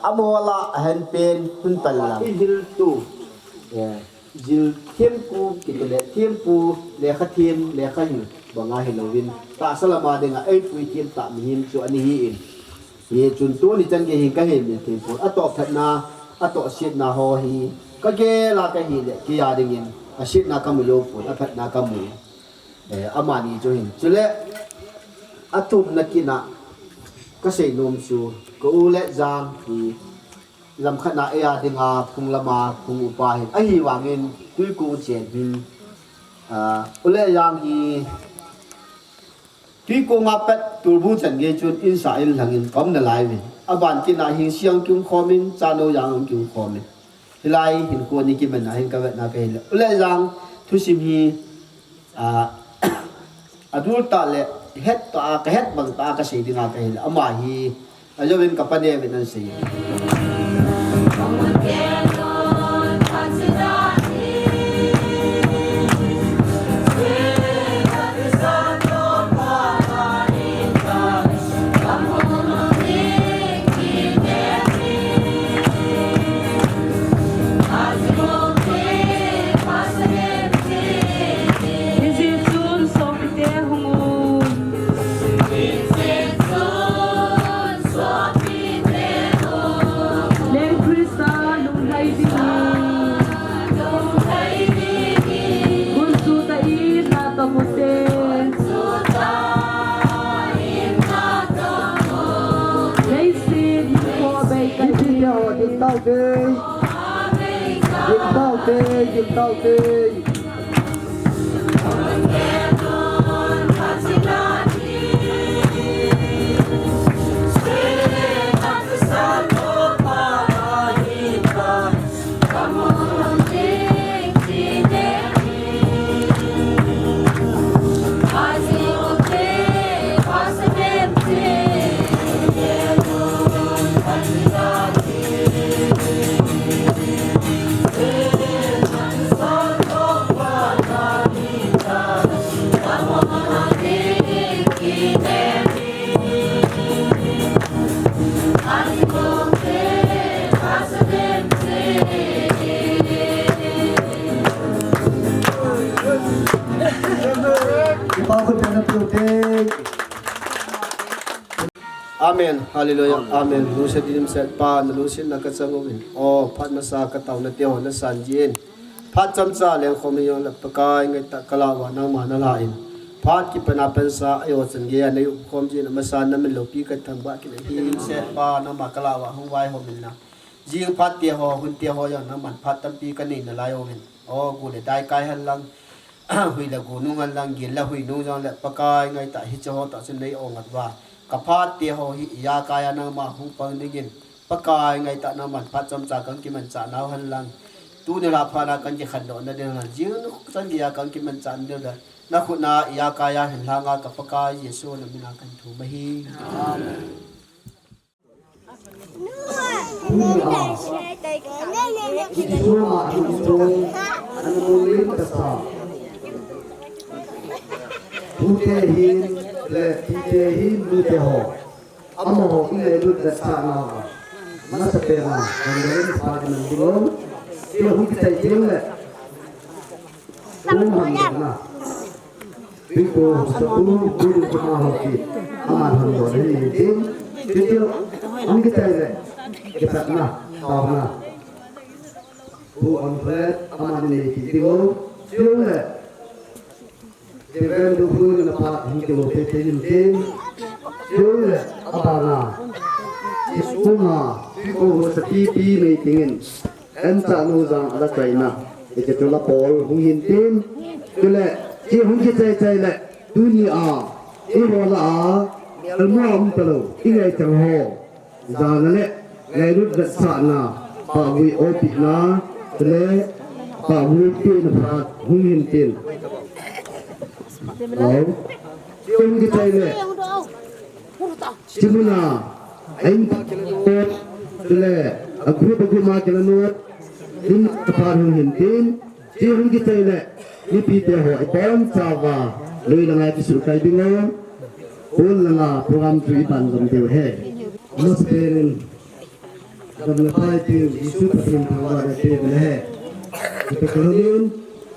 อ้ำหัวละเห็นเป็นคุณเปล่าฮิลตูจิลเทียมกูกินเลยเทียมปูเลขาเทียมเลขาหินบางอาเห็นเราวินตาสลามาเด้งไอ้ปุยเทียมตามีหินจูอันนี้หินเยจุนตัวนี้จังเกหินก็เห็นเป็นเทียมปูอัตโตพัฒนาอัตโตเสียนาหอฮีก็เกลาก็หินเลยกี่ยาดิ่งอาชีพนักการเมืองปูอัตพัฒนาการเมืองอามานีจูหินจุเล่อัตุบนักกินะก็เสนมสูก็อุเล่จางที่ลำขณะเอียดิงาพุงละมาพุงอุปาหินไอหิวางินกุยกูเจียนหินอุเล่ยางฮีกุยกูงาเป็ดตูบูจันเกจุนอินสาอิลหลังอินกอมเนลายวินอาบานกินาหินเสียงกิมคอมินจานโนยางกิมคอมินฮิไลหินควรนิกิมันนาหินกะเวนาเกหินอุเล่ยางทุสิมฮีอดูตาเลเฮ็ดตากะเฮ็ดบังตากะสีดิงากะหินอามาฮีอาจจะเป็นกับปะเนเป็นนั่นสิAmen. Hallelujah. Amen. Lucia dinim set pa na Lucia na katsangowin. Oh, phat na sa kataw na tiyaw na sanjin. Phat chamcha leng khomi yong la pakai ngai ta kalawa nang ma na lain. Phat ki panapen sa ayo changge na yu khom ji na masan na min lopi ka thang ba ki le hi set pa na ma kalawa hong wai ho min na. Jing phat tia ho hun tia ho yon na man phat tam pi ka ni na lai ho min. Oh, gu le dai kai han lang. Hui la gu nu ngan lang gin la hui nu jong le pakai ngai ta hi cho ta sin nei ong at wa. กับพาดเตียหอหิยากายนามาหุงปังดิกินปะกายไงตะนามันพัดจำจากกันกิมันจานาวหันลังตู้เนราพานากันจะขันดอนนั่นเองนะยืนสันกิยากันกิมันจานเดียวเลยนักขุนายากายเห็นลางากับปะกายเยซูนมินากันถูกไม่ฮีผู้เทหินและที่เทหินดูเทหออัมโหอิเลลุดสานามาสเปราอันเดนฟาดมันดิโลเที่ยวหุ่นใจจริงเลยรู้มันนะพิโกสตูดูดูคนมาหอกที่อามันหันตัวนี้จริงที่เที่ยวอันกิจใจเลยเก็บแบบนะต่อมาผู้อันเพลดอามันนี่ที่ดิโลเที่ยวเลยDengan dulu nampak hingga waktu ini juga apa nak semua itu seperti meetingin entah nuzang ada China itu tulah Paul mungkin tulah si mungkin saya dunia ini wala semua terlalu ini terlalu jangan le lalu dasarna pagi opina le pa hu tin pha hu hin tin au chung ki tai le chimuna ain pa kilanot le agru bagu ma kilanot din pha hu hin tin chi hu ki tai le ni pi te ho pom chawa lui la ngai ki su kai bingo ul la program tu iban dom deu he nos perin dom la pai tu isu patin thangwa de te le he te kolin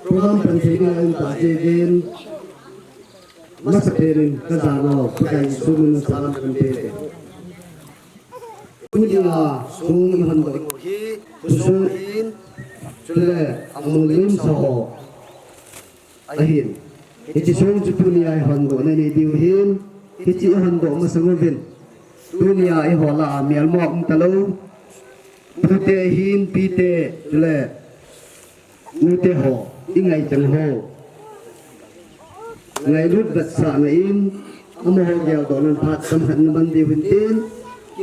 program pan se ga in ta je gen nos perin ka za no ku kai isu mun salam kan te punya sung han do hi sung in chule amul lim so ahin iti sung chu punya han do na ni diu hin iti han do ma sangovin dunia ai hola mial mo ang talo pute hin pite chule ute ho ingai chang ho ngai lut bat sa na in amo ho gel do nan phat sam han ban di win tin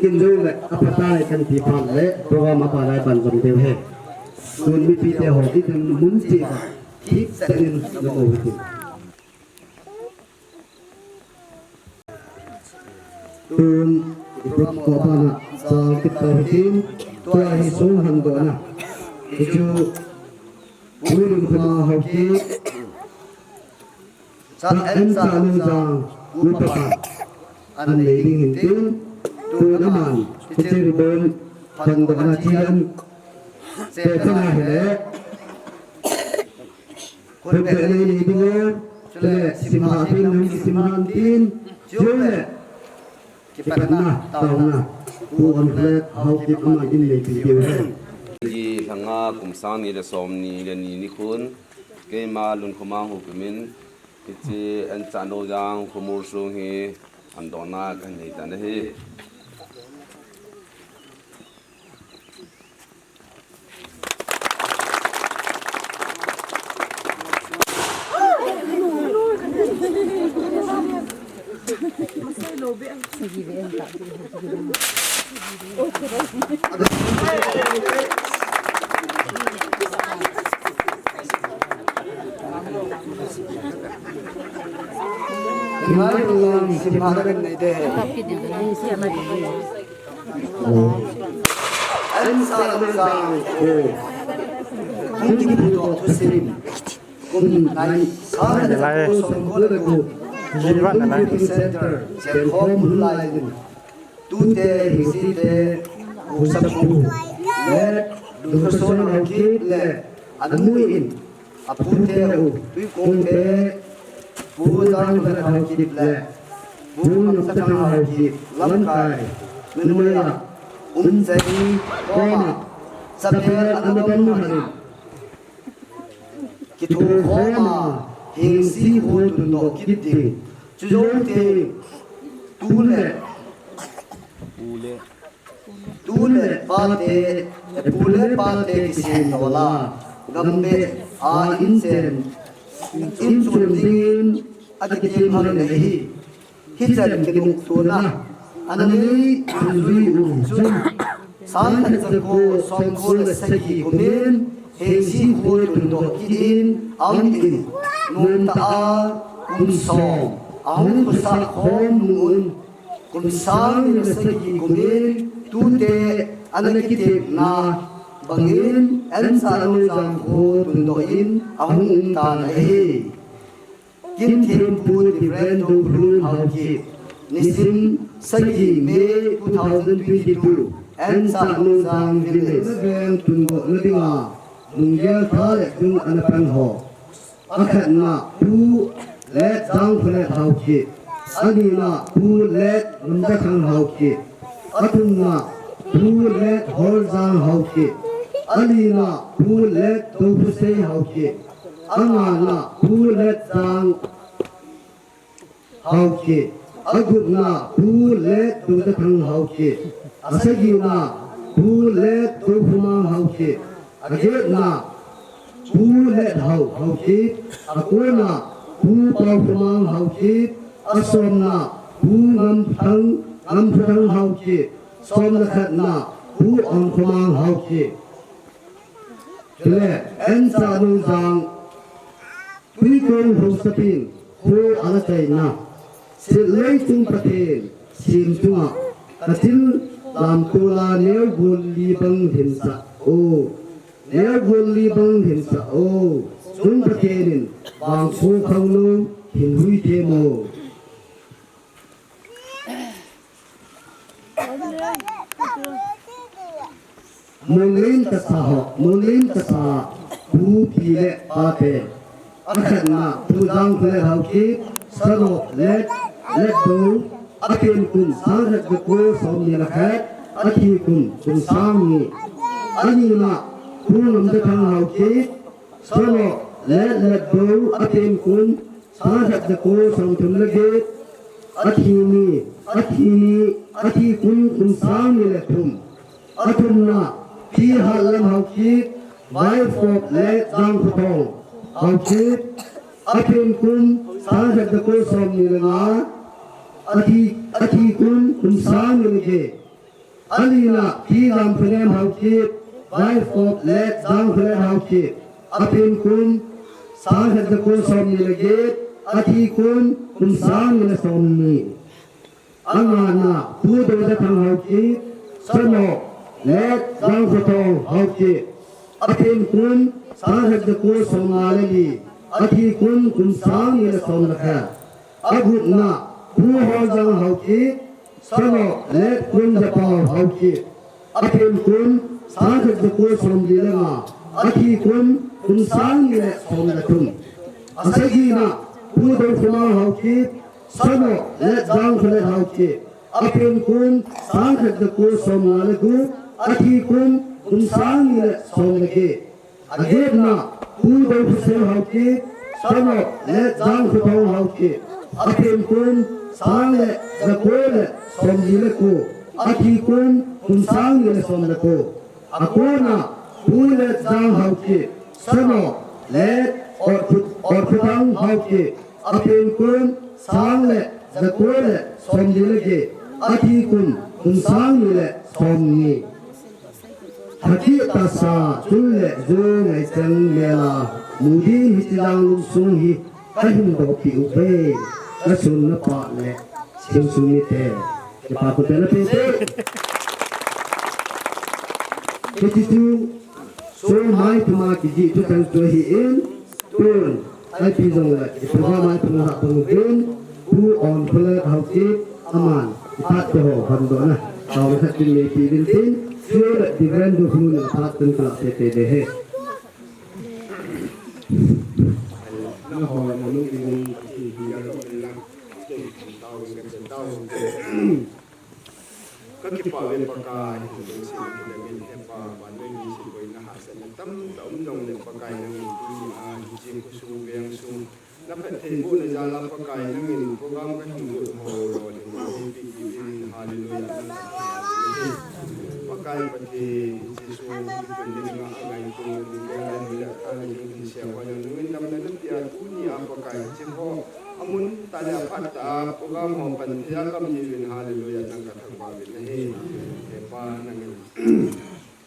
kin zo le apata le kan ti phan le program apa lai ban ban deu he sun mi pite ho ti kan mun chi ba ki sanin no ho ti tun program ko ba na sa kita hin to hi sung han do na chu ulun kuma ho ki san en sa nu jang u pa pa an le ding hin tin tu na man chi ri bon thang do na chi an se thang na hele ko be le ni ding le simha tin nu simhan tin chu le kipana tauna ku on flat how keep ma in le video ji hanga kumsang ni le som ni le ni ni khun ke ma lun khoma hu kumin ti an chano jang khumur sung hi an dona kan nei tan hi Kimari ulang simhara kan nei de an sa ko kunji bu to sirim kun nai sa na ko som ko le ko Jiwan na lai. center chen khom lai din tu te hi si te u sam ku le du so na ki le an mui in apu te u tu ko te bu jang na ha ki le bu nam sa na ha ki lam kai men me la sai ko ma sa pe an ban ma ni ki tu ko ma hình si ho tun do ki ti chu jo te tu le pa te ki sin hola gambe a in sen in chun din ati ki ma ne hi hi chan ki mu tu na anani zui u zum san khan ko som ko le sa ki ko min hình si ho tun do ki in am in nun ta kun som ang ko sa khom nun kun sang ni sa ki ko min tu te anaki te na bangin an sa no jang ko tun do in ang ta na hi kim thim pu di brand do rule how ki nisim sa ki me 2022 an sa no jang village ben tun do ngadinga munggel tha le dung an pan ho akhat na pu le jang phule how ki ani na pu le namda khang how ki atung na pu le hol jang how ki ani na pu le to pu se how ki anga na pu le jang how ki agut na pu le to da khang how ki asagi na pu le to phuma how ki aget na pu le how ki akuna pu pa phuma how ki asom na pu ngam thang how ki som na khat na pu on phuma how ki Kile en sa nung sang Pui kong hong sapin Ho ala chay na Si lay tung patin Sim tunga Katil lam tula neo gul libang himsa O neo gul libang himsa O Tung patinin Bang su khang nung Hin hui te mo Mulin kasa Bu pile ate Akan na Tuzang kule hauki Sano let do Akin kun Sangat geko Som nilakhat Aki kun sami Ani na Kunam dekang hauki Sano let do Akin kun Sangat geko Som tumlagit Aki kun sami lekum Atum na Ki halam hauki Wife of let dang kutong Hauki Akin kun Sangat geko Som nilanga Aki kun sami lagi Alina Ki lam penem hauki Wife of let dang penem hauki Akin kun Sangat geko Som nilagi Aki kun sami le Som ni Angana Pudo datang hauki Sano let dang kutong hauki Akin kun Sangat geko Som nalagi Aki kun sami le Som laka Abut na Pu hojang hauki Sano let kun japang hauki Akin kun Sangat geko Som dilanga Aki kun sami le Som lakum Asagi na Pudo kumang hauki Sano let dang kulet hauki Akin kun Sangat geko Som nalagu Aki kun sami le Som lagi Agib na Pudo kusel hauki Sano let dang kutong hauki Akin kun Sangat geko le Som dilaku Aki kun sami le Som laku Ako na Pudo dang hauki Sano let or kutang hauki Akin kun Sangat geko le Som dilagi Aki kun sami le Som ni Hati tasa Sulle zung ay sang mela Mudi hitilang lusung hi Kahim do pi upe Kasun na pa le Sing sumite Ipapute na pite Kititu So mai tuma kiji tu tang tuhi in Tun Ay pizong le Ipaga mai tuma pangudin Tu on pula hauki Aman Ipat teho Hando na Tau sa tinme pibintin Sure di grande hulu Patan kala tete dehe Kakipawen pakai Sin kinamin hepa Bandai di siboi na hasan Tam taum dong le pakai Nangin dunia Hijim kusung Biang sung Dapat tebu na jala pakai Nangin program kahimut Holo Himpi Hallelujah Pakai pati Yesus Pendina Agai Tung Dengan Bila Tani Yung Siapa Yang Nungin Nam Nanam Tia Tuni Pakai Cingho Amun Tanya Pata Program Hompan Tia Kam Yivin Hallelujah Nang Katang Babin Nahi Epa Nangin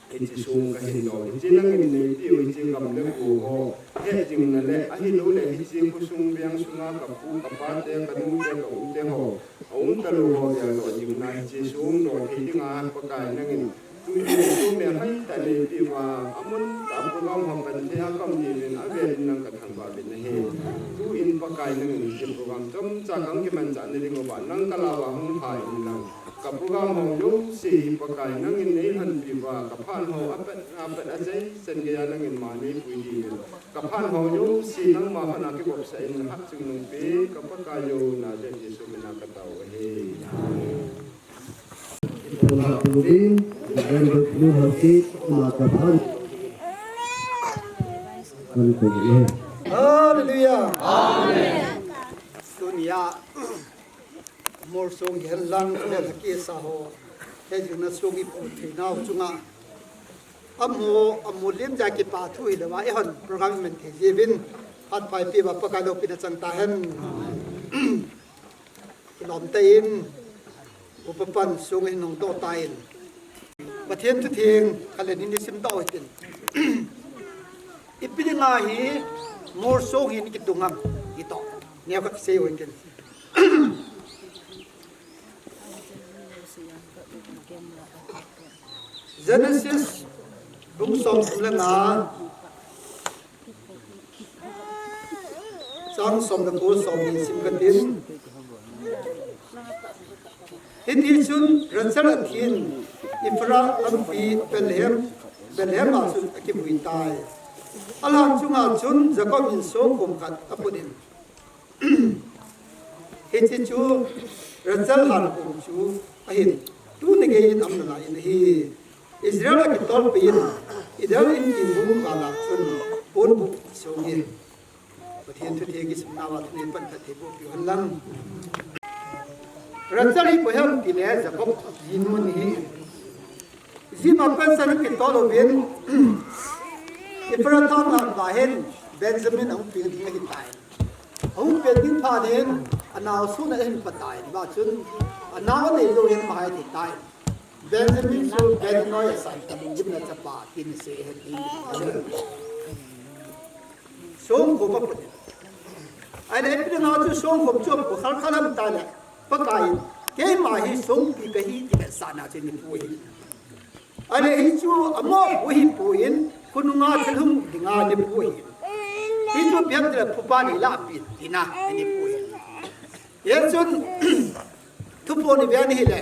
Itisung Kahino Ijinangin Nipio Ijing Kam Lempu Ho Hejing Nale Ahilo Le Ijing Kusung Biang Sunga Kapu Kapate Kanute Kaute Ho Aun Talu Ho Yang Lo Jimna Ijisung Lo Hijingan Pakai Nangin Tujuh Merhai Tadi Piwa Amun Tapugam Hompan Tia Kam Yivin Agen Nang Katang Babin Nahi Tuin Pakai Nangin Ijing Program Jom Cakang Kiman Jani Ngoba Nang Kalawa Hong Hai Nang Kapugam Hong Yung Si Pakai Nangin Nehan Piwa Kapan Ho Apat Ajay Sengaya Nangin Mani Puidi Kapan Ho Yung Si Nang Mahana Kibop Sa In Hak Sing Nungpi Kapakayo Na Jen Yesu Minakataw Hei Pula puludin Dan berpuluh hauki Makapan Hallelujah Amen Dunia Morsong Helang Lelaki Saho Hejuna Sungi Putinau Cunga Amulim Jaki Patu Ilawa Ehon Program Mentejibin Pat Pai Piba Pakalo Pinacang Tahan Kilom Tain Upapan Sungi Nong Do Tain Patien Tu Ting Kalenin Sim Dawitin ipidinga hi mor so hin ki tungam ito niya ka say weekend Genesis bung som langa sang som da ko som ni sim ka tin Hindi sun ransal thin ifra ampi pelher ma sun akibui tai ala chunga chun jacob in so kum khat apunin Hindi chu ransal han kum chu ahin tu ne ge in amna in hi Israel ki tol pin idal in kin bu kala chun pon bu so ge pathian thu the gi samna wa thu pan that bu pi halang Ransali poham tine Jacob jinun hi Zima pensan ki tolo ben Ifrata na bahen Benjamin ang pingding hi tai Ang pingding pa den anaw su na hin patai ba chun anaw ne lo hin mai ti tai Benjamin su Bennoy san ta jim na chapa tin se hin song ko pa ai ne pin na chu song ko chu ko khal khalam ta ne pakai ke ma hi song pi ka hi ti sa na chen ni pui ane hi chu amo pui puin kununga thlum dinga ni pui hi chu piam de phupa ni la pi tina ni pui ye chun thu po ni bian hi le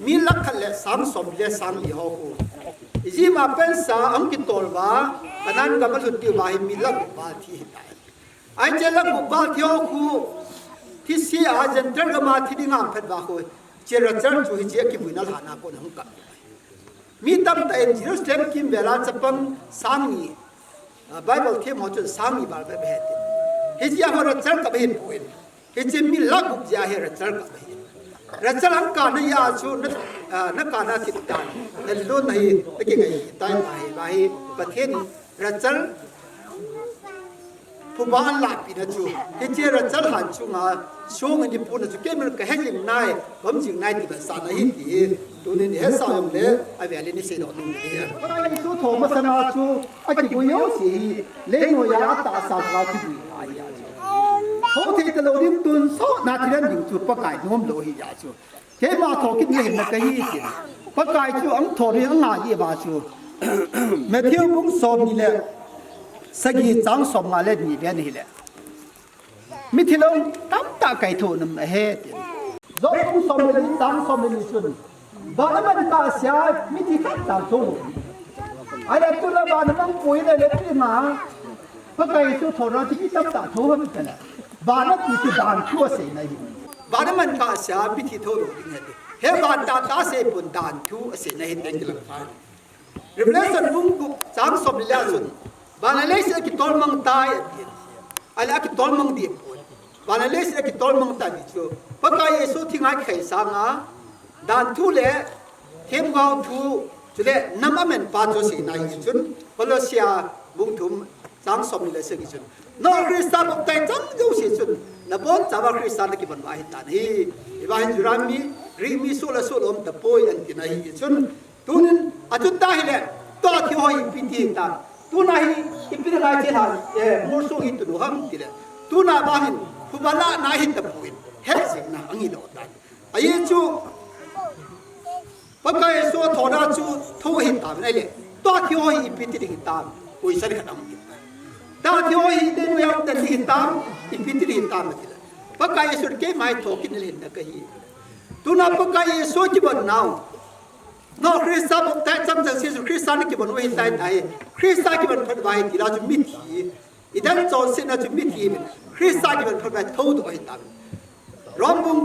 mi lak khal le sam som le sam li ho ko ji ma pen sa am ki tol ba kanan ka ma lu ti ba hi mi lak ba thi hi ai che lak ba thi ho kuที่เสียอาจจะเดินมาที่นี่งามเพ็ดว่าคุยเจรจาจุยเจียกิบุยนั่นหานาคนหังกับมีตั้งแต่เยรูซาเล็มกิมเวลาจะปังสามีไบเบิลเทียมหัวจนสามีบาร์เบเบเหตุเฮจิอาห์รัจากับเฮนปุยเฮจิมีลักบุกยาเฮรัจากับเฮรัจาลังการนยาชูนักการนาทิตตานนั่นล้วนให้ตะกี้ไงตายไปประเทศรัจาผู้บ้านหลับปีนะจูที่เจริญจัดหันจูงาช่วงนี้พูดนะจูเก็บมันก็ให้ยิงนายผมจึงนายที่เป็นสารนะฮิตดีตัวนี้เห็นสาวยังเล่ไอ้เวลานี้เสียดอกนึงเลยเพราะไอ้สู้โถมาสนาจูไอ้ที่กูยอมสิเล่นหัวยาตาสาวเราที่ดูไอ้ยาจูเขาที่ตะโลดิมตุนโซนาที่นั่นอยู่จูปะไก่น้อมโลหิยาจูเทมาทอกินเห็นนะก็ยี่สิปะไก่จูอังทอนี่อังหายี่บาจูเมื่อเที่ยวพุ่งสอบนี่แหละสกีจังสมมาเล่นนี่เบียนี่แหละมิถิลงตั้มตาไก่ทูนมาเฮ็ดยกผู้สมเล่นจังสมเล่นชุนบ้านมันตาเสียมิถิขัดตาทูอะไรตุลาบ้านมันปุยเลยเล็กที่มาเพราะไก่ชูโทรที่ตั้มตาทูมันเป็นบ้านนั้นคือด่านทั่วเสียในบ้านมันตาเสียมิถิโทรนี่เฮ้บ้านตาเสียบนด่านทั่วเสียในเด็กหลังฟ้าเรื่องเล่นมุ่งกุจังสมเล่นชุนบางเลสกิตอลมังตายอะไรกิตอลมังดีบางเลสกิตอลมังตายดิจูปะกายสุทิ้งให้ใครสังอ่ะดันทุเล่เทมกาวทุจุเล่น้ำมันปาโจสีนายกิจุนพลเซียบุ้งทุ่มจังสมเลสกิจุนนอคริสตาบอกแต่จังยูสิจุนนับวันจาวคริสตาที่บันวาหิตานีวาหิจุรามีรีมีสุลสุลอมตะโพยอันกินายกิจุนตุนอาจุดตาหิเล่ตัวที่หอยพิธีตาtu nahi ipin ngai che han morso itu do ham tile tu na bahin phubala nahi tapuin he sing na angi do ta ai chu pakai so thoda chu tho hin ta nai le to thi hoi ipin ti hin ta koi sar khatam ta thi hoi de no yam ta hin ta ipin ti hin ta ma tile pakai so ke mai tho kin le na kahi tu na pakai so chi ban nau no Kristaบอกแต่จำจากสิ่งคริสต์นี่กี่บนวันตายตายคริสต์กี่บนพันวายที่เราจะมิถีอีดันจอนสิ่งเราจะมิถีคริสต์กี่บนพันวายทั้งตัวให้ตามร้องบุ้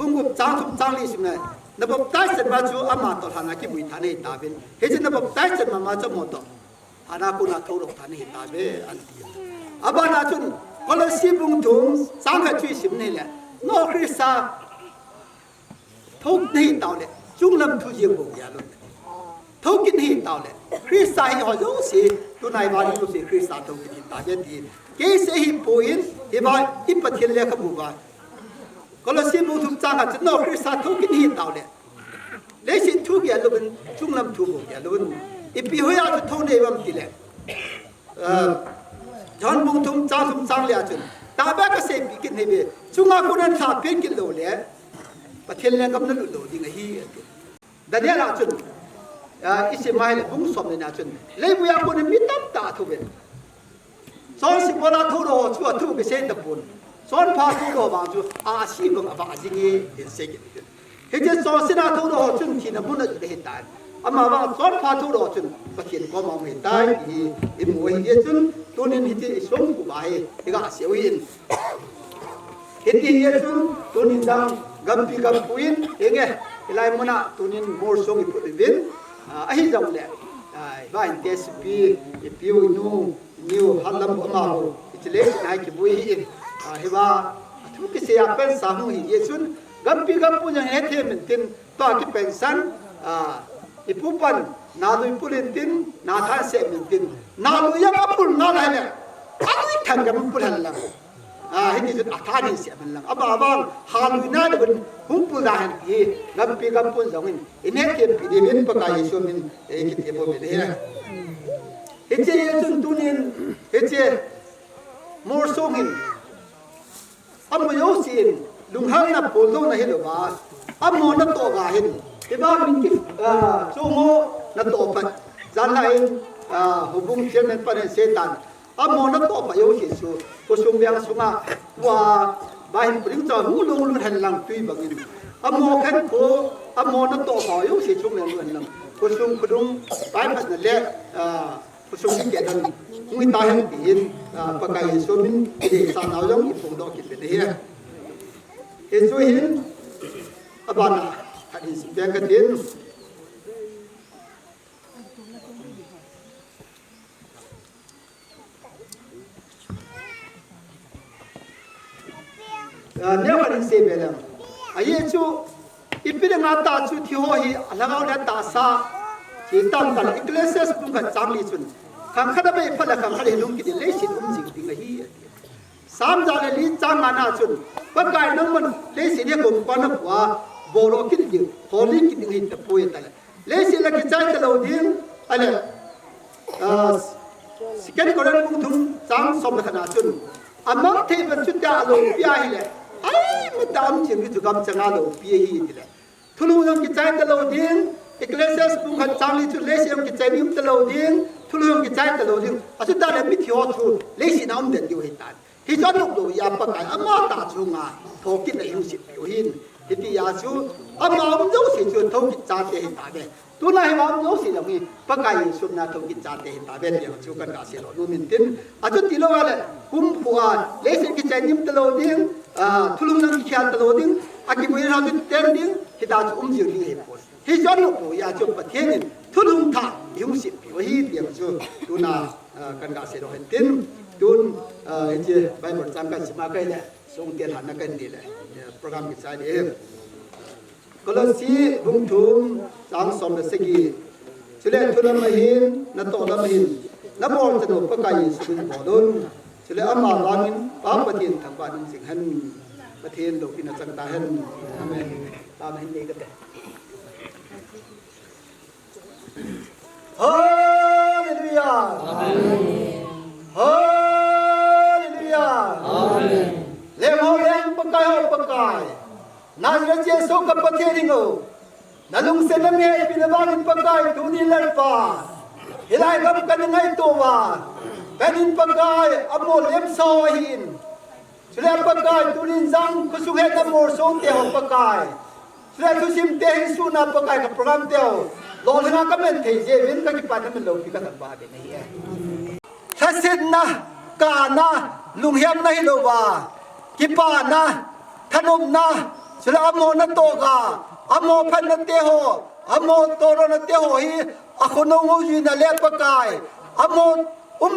งกุบจางทุบจางลิสิเนี่ยนับตายเสร็จมาจูอามาต่อฐานะกี่บุญฐานให้ตาเป็นเฮ้ยนับตายเสร็จมาจะหมดต่อฐานะคุณาทั้งฐานให้ตาเป็นอันเดียวอาบานาจุนก็เลยสิบุ้งถุงจางให้ช่วยสิบนี่แหละnoคริสต์ทุกนี่ต่อเลยจุงลำทุเรียนบุกยาลุนทุกินหินตาวเลยคริสต์ให้หัวยุ่งสิตัวนายบาลียุ่งสิคริสต์ทุกินหินตาเย็นดีเกษหิปุยนที่บ้านที่ประเทศเลี้ยงขบุบาก็เลยสิบุกทุกจังหัดจะนอคริสต์ทุกินหินตาวเลยเลสิทุกยาลุนจุงลำทุบุกยาลุนอีปีหัวยาจะทนได้บ้างทีเลย จอนบุงทุมจ้าทุมจ้างเลยจุนตาบ้าก็เสพกินให้เบจุงอาคนนั้นขาเป็นกินโลเลยประเทศเลี้ยงกำนันโลดิ้งฮีแต่เนี่ยละจุนอิสมาอิลบุงสมเลยนะจุนเลยบุยาคนนั้นมิตรตาทุเบสอนสิบวันทุโรชัวทุกเกษตรบุญสอนพาทุโรบางจูอาชีพของอาจิงเห็นเสกเห็นจะสอนสินาทุโรจุนที่นั่นบุญจะเห็นได้อามาว่าสอนพาทุโรจุนประเทศก็มองเห็นได้อีมวยเห็นจุนตัวนี้เห็นที่สมกูไปอีกอาเสียวอินเห็นที่เห็นจุนตัวนี้ดังกัมปีกัมปุยนเองไงไล่มันอ่ะตัวนี้มอร์สงอีปุ่นวินไอ้จังเลยบ้านเทสปีพิวนูนิวฮัลลัมบุมาโฮอิตเลสนายกิบุยอินเฮว่าทุกสิ่งเป็นสามุหิเยซุนกัมปีกัมปุยนเฮเทมันตินตัวกิเป็นสันอีผู้ปันนาดูอีผู้เล่นตินนาทานเสพมันตินนาดูยังอัปุลนาอะไรเนี่ยอะไรทันกับมันปุลหันหลังเห็นที่สุดอาทานเสียมันหลังบ้างฮาลุยนาดูเป็นหุ่นปุลดาหันที่กัมปีกัมปุยนอินอินเฮเทมปีเดวินปะกายชมินกิเทโบเบเดนะเฮเจจุนตุนินเฮเจมอร์ซงหินอัมโยสินลุงฮังนับปูโตนะเฮโลบาอัมโมนัตโตกาหินเฮบามินกิโจโมนัตโตปัจจันไลหุบุงเชียนเป็นปนันเซตันอัมโมนัตโตปะโยสิสุกุสุมยังสุงาว่าบาหินปริงจอหูลงลุนหันหลังตุยบังอินอัมโมขันโคอัมโมนัตโตปะโยสิสุมยังลุนหันหลังกุสุมกุดุงบาหินพันนั่นแหละผู้ชมที่เกิดนั้นมุ่งตายให้ดีปากกาอินโซมินเด็กสาวน้อยยังอีกคนดอกกินเป็นเหี้ยเอ็นช่วยเห็นอาบานะหัดสิบแปดกันเห็นเนี่ยวันนี้เสพแล้วไอ้ชูอีปีนั้นตาชูที่หัวฮีแล้วก็เนี่ยตาซาที่ตั้งกันอีกเลสส์ปุ่งกันจังลีจุนขังขัดไปพลังขังขัดให้ลุงกินเลยสิลุงจิงดิ้งฮีสามจานลีจังมานาจุนปะกายน้องมันเลยสิเนี่ยผมปนว่าโบโรกินดิ้งฮอลลี่กินดิ้งฮีตะปุยตะเลยสิละกินใจตะโลดิ้งอะไรสิกันคนนั้นมุ่งทุ่งจังสมขนาดจุนอามังเทปจุดยาโลปียเลยไอ้มันดำจิงจุกำจังอาโลปียฮีตะทุลุงกินใจตะโลดิ้งอีกเลสส์ปุ่งกันจังลีจุนเลสยงกินใจนิ่มตะโลดิ้งทุลุงกินใจตะโลดิ้งอาจุดนั้นมิถิโอทูเลสิน้ำเด่นอยู่ให้ตายที่จอดลูกดูยาปากอามาตาจุงาทอกินในหิวสิบอยู่หินที่ที่ยาชูอามาอุ้มเจ้าสิจุนทอกินจานเตหิตาเบตัวนั้นให้มาอุ้มเจ้าสิตรงนี้ปากอาสุนนาทอกินจานเตหิตาเบเดียวชูกันกาเสลนูมินตินอาจุดที่โลกอะไรกุมพัวเลสิกินใจนิ่มตะโลดิ้งทุลุงนั่งกินตะโลดิ้งอากิบุยเราจุดเต็มดิ้งที่ตาจุอุ้มจิงดิ้งให้พ้นที่จอดลูกดูยาจุประเทศนี้ทุลุงท่าหิวสิบอยู่หินเดียวชูตัวนั้นกันกาเสลเห็นตินตุนเจ้าใบหมดจำกันสมากันเลยส่งเกียรติหันนักกันนี่แหละโปรแกรมกิจการเองก็เลยสิบุ้งทุ่มสังสมเดสกีเฉลี่ยทุนละไม่หินนัตโตละไม่หินนับบอกจะหนุปกายสุนบ่อดุนเฉลี่ยอามาลามินป้าประเทศทางบ้านสิ่งหันประเทศโลกินาจังตาหันอาเมนตามเห็นนี้ก็ได้ฮาเลลูยาอาเมนฮาเลลูยาอาเมนเลมโฮเลมปกายโฮปกายนาจเจสุกับประเทศนี้งูนาลุงเซนเมย์พินบาลินปกายทุนิลันปาฮิลายกับกันไงตัวเป็นอินปกายอโมเลมโซหินเฉลี่ยปกายทุนินซังกุสุเฮตมอร์ส่งเตียวปกายเฉลี่ยทุสิมเตหิสุนาปกายกับโปรแกรมเตียวโลหะก็เป็นเทเจวินกับกิปานมันโลกิกับบ้าเป็นนี่ถ้าเส้นนะกานะลุงเฮียมนะฮิโลวากิปานะขนมนะเฉลี่ยอโมนัตโตกาอโมพันนัตเตโฮอโมโตรนัตเตโฮฮีอโคโนงูจีน่าเล็บปกายอโม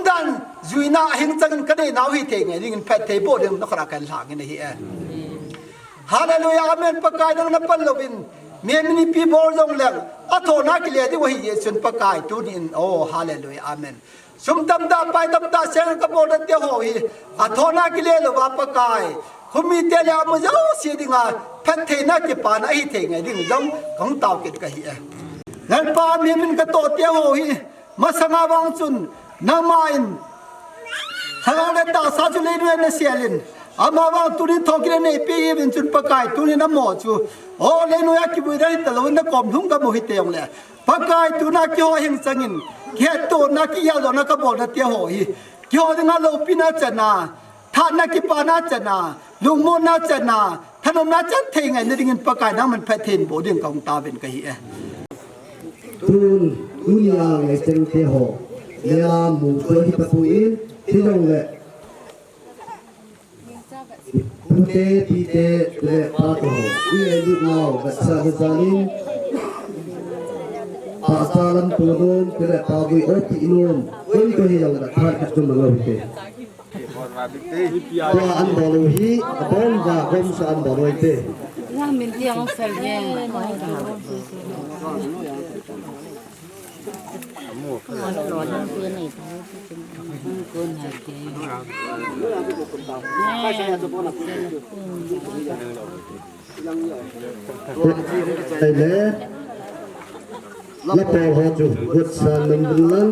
ดันจุยน่าหิงจังกันได้นาวิเทงยิ่งแพทเทโบเดิมนักรักกันหลังนี่เองฮาเลลูยาอาเมนปกายนังนับปันโลบินเมียมินิปีบอลจงเลี้ยงอัฐนักเลี้ยที่ว่าเยสุนปกายตูนินโอ้ฮาเลลูยาอาเมนสมตำตาไปตำตาเสียงกบฏเตียวหอยอัฐนักเลี้ยหรือว่าปกายคุมีเตียมเจ้าเสียดิ่งอ่ะแพทเทนักเก็บปานไอเทงไงดิ่งจงของเต่าเก็บกันเองงั้นปาเมียมินกระโตเตียวหอยมาสังอาวังจุนน้ำมัน ทางเราตาสาจุเลยด้วยนะเสียลินอามาว่าตุนิทอกินในปีเป็นจุดประกายตุนิน้ำหมอจูโอ้เลยนุยกิบุได้ตลอดนักกอมทุ่งกับโมหิตเตียงเลยประกายตุนักย่อแห่งสังินแค่ตัวนักยาลนักบอกนักเตียหอยย่อถึงอาโลปินาจันาท่านักกิปานาจันาลุงโมนาจันาท่านอมนาจันเทงไงในดิ่งประกายนั้นมันแพทเทนโบดิ่งของตาเป็นกะฮีตุนอุญญาเงเซงเทโหเลียมูเฟอร์ฮิปปุอินที่ตรงเลยพุเตปีเตเลปาโตวิเอดินาวบัสซาเกซาลินปาซาลัมตูนุมเลปาบุยโอติอินุมวิโกฮิยังดักทาร์คัตุมมังโลเตตัวอันบอลูฮีบอลวาบอมสอันบอลูเต那明天我分别。ไอ้เล่ละปอฮอจูวัดสานมันบุลัน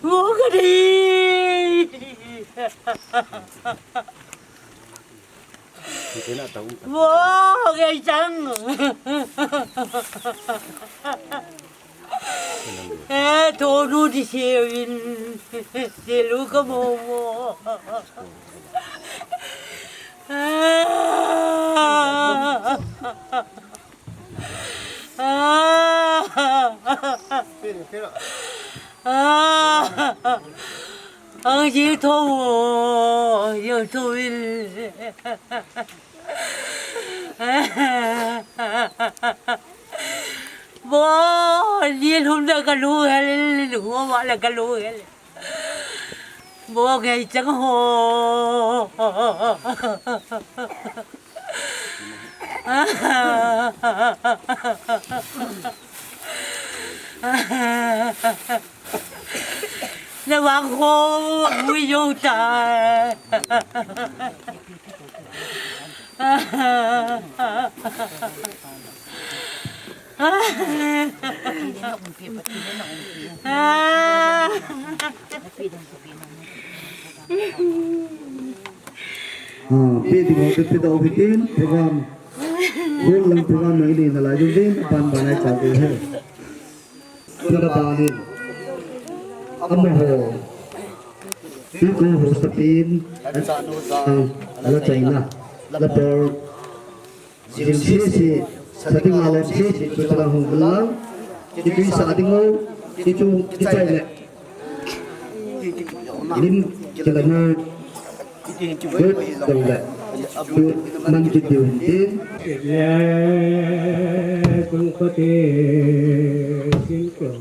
我可的，我给整，投入的些人，些路个么么，一头又头晕，我连同那个路还来，我把那个路还来，我给整好。那往后没有带，Pedi mo kita ubitin program bulan program ini nalai judin pan banai cakap hai. Sudah balik. Amoho. Itu hostapin. Ala China. Lapor. Sisi setting alam sisi itu telah hubungan. Itu saat itu kita ini. Ini kita nak. Good, dong lại. Mang cái điều tin. Cũng có thể xin cầu.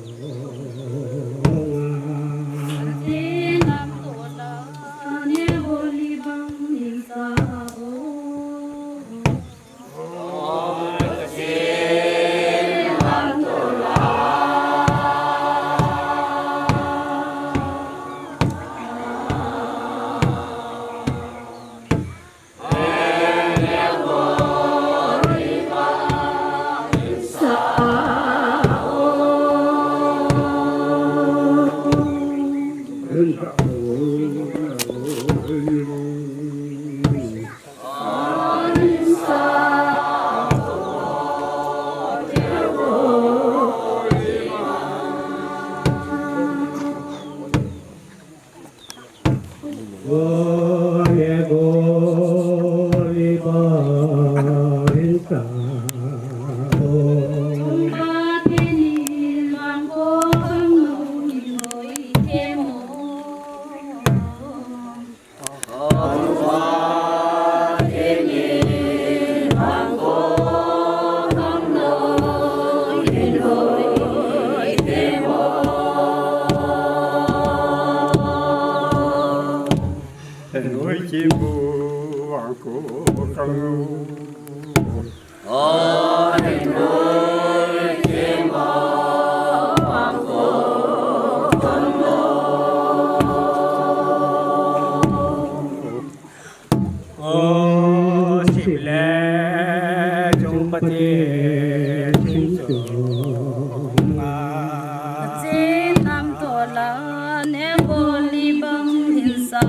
ne boli bang hinsa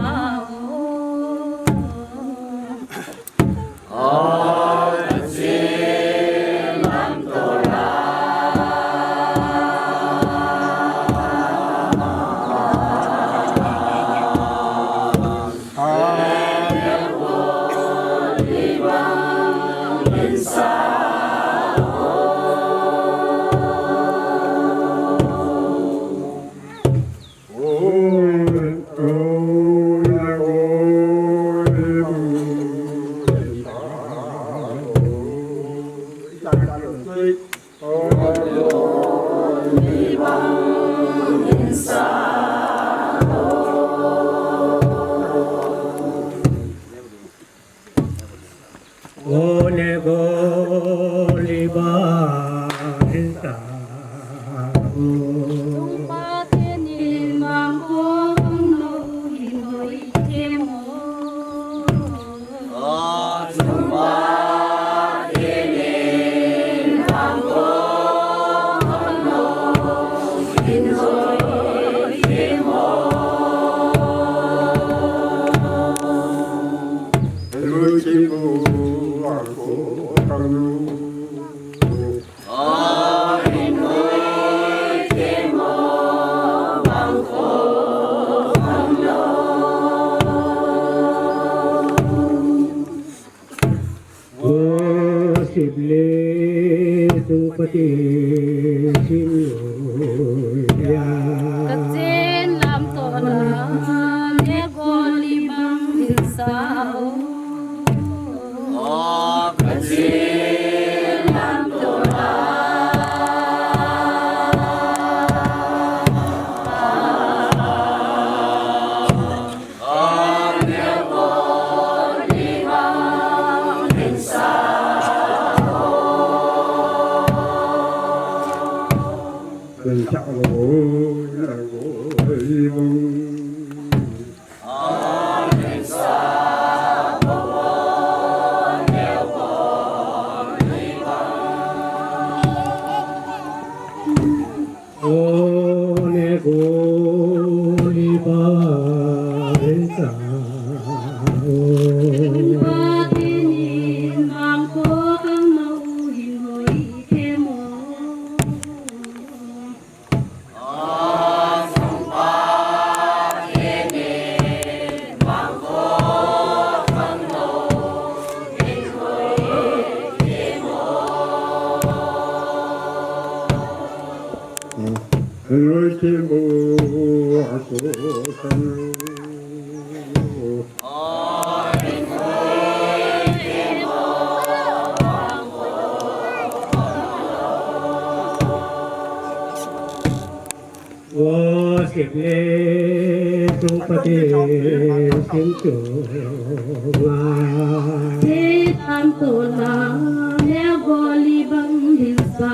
Kecil lam tona ne boli bang hinsa kecil lam tona ne boli bang hinsa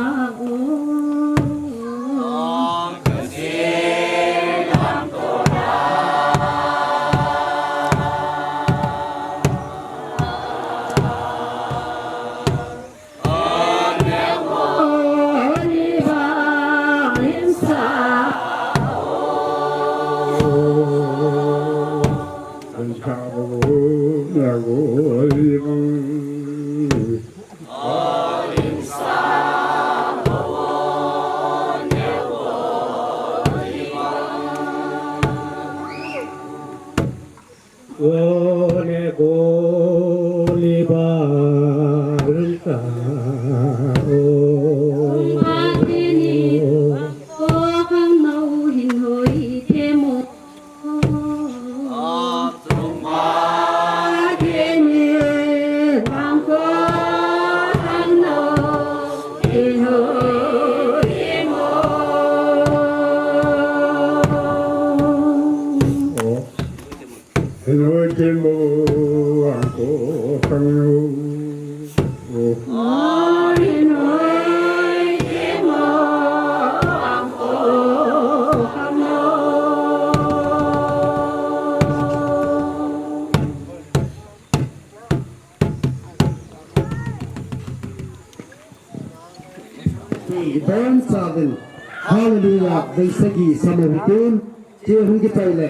Hallelujah, Vaisagi Samavitin, chia hung cái chạy lệ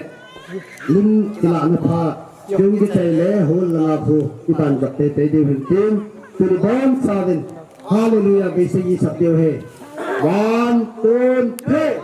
linh chỉ là nó pha chung cái chạy lệ hôn là ngọc phù cái bàn vật tế tế điều hình tiên từ đi bom sa đình hallelujah cái gì sắp điều hệ one two three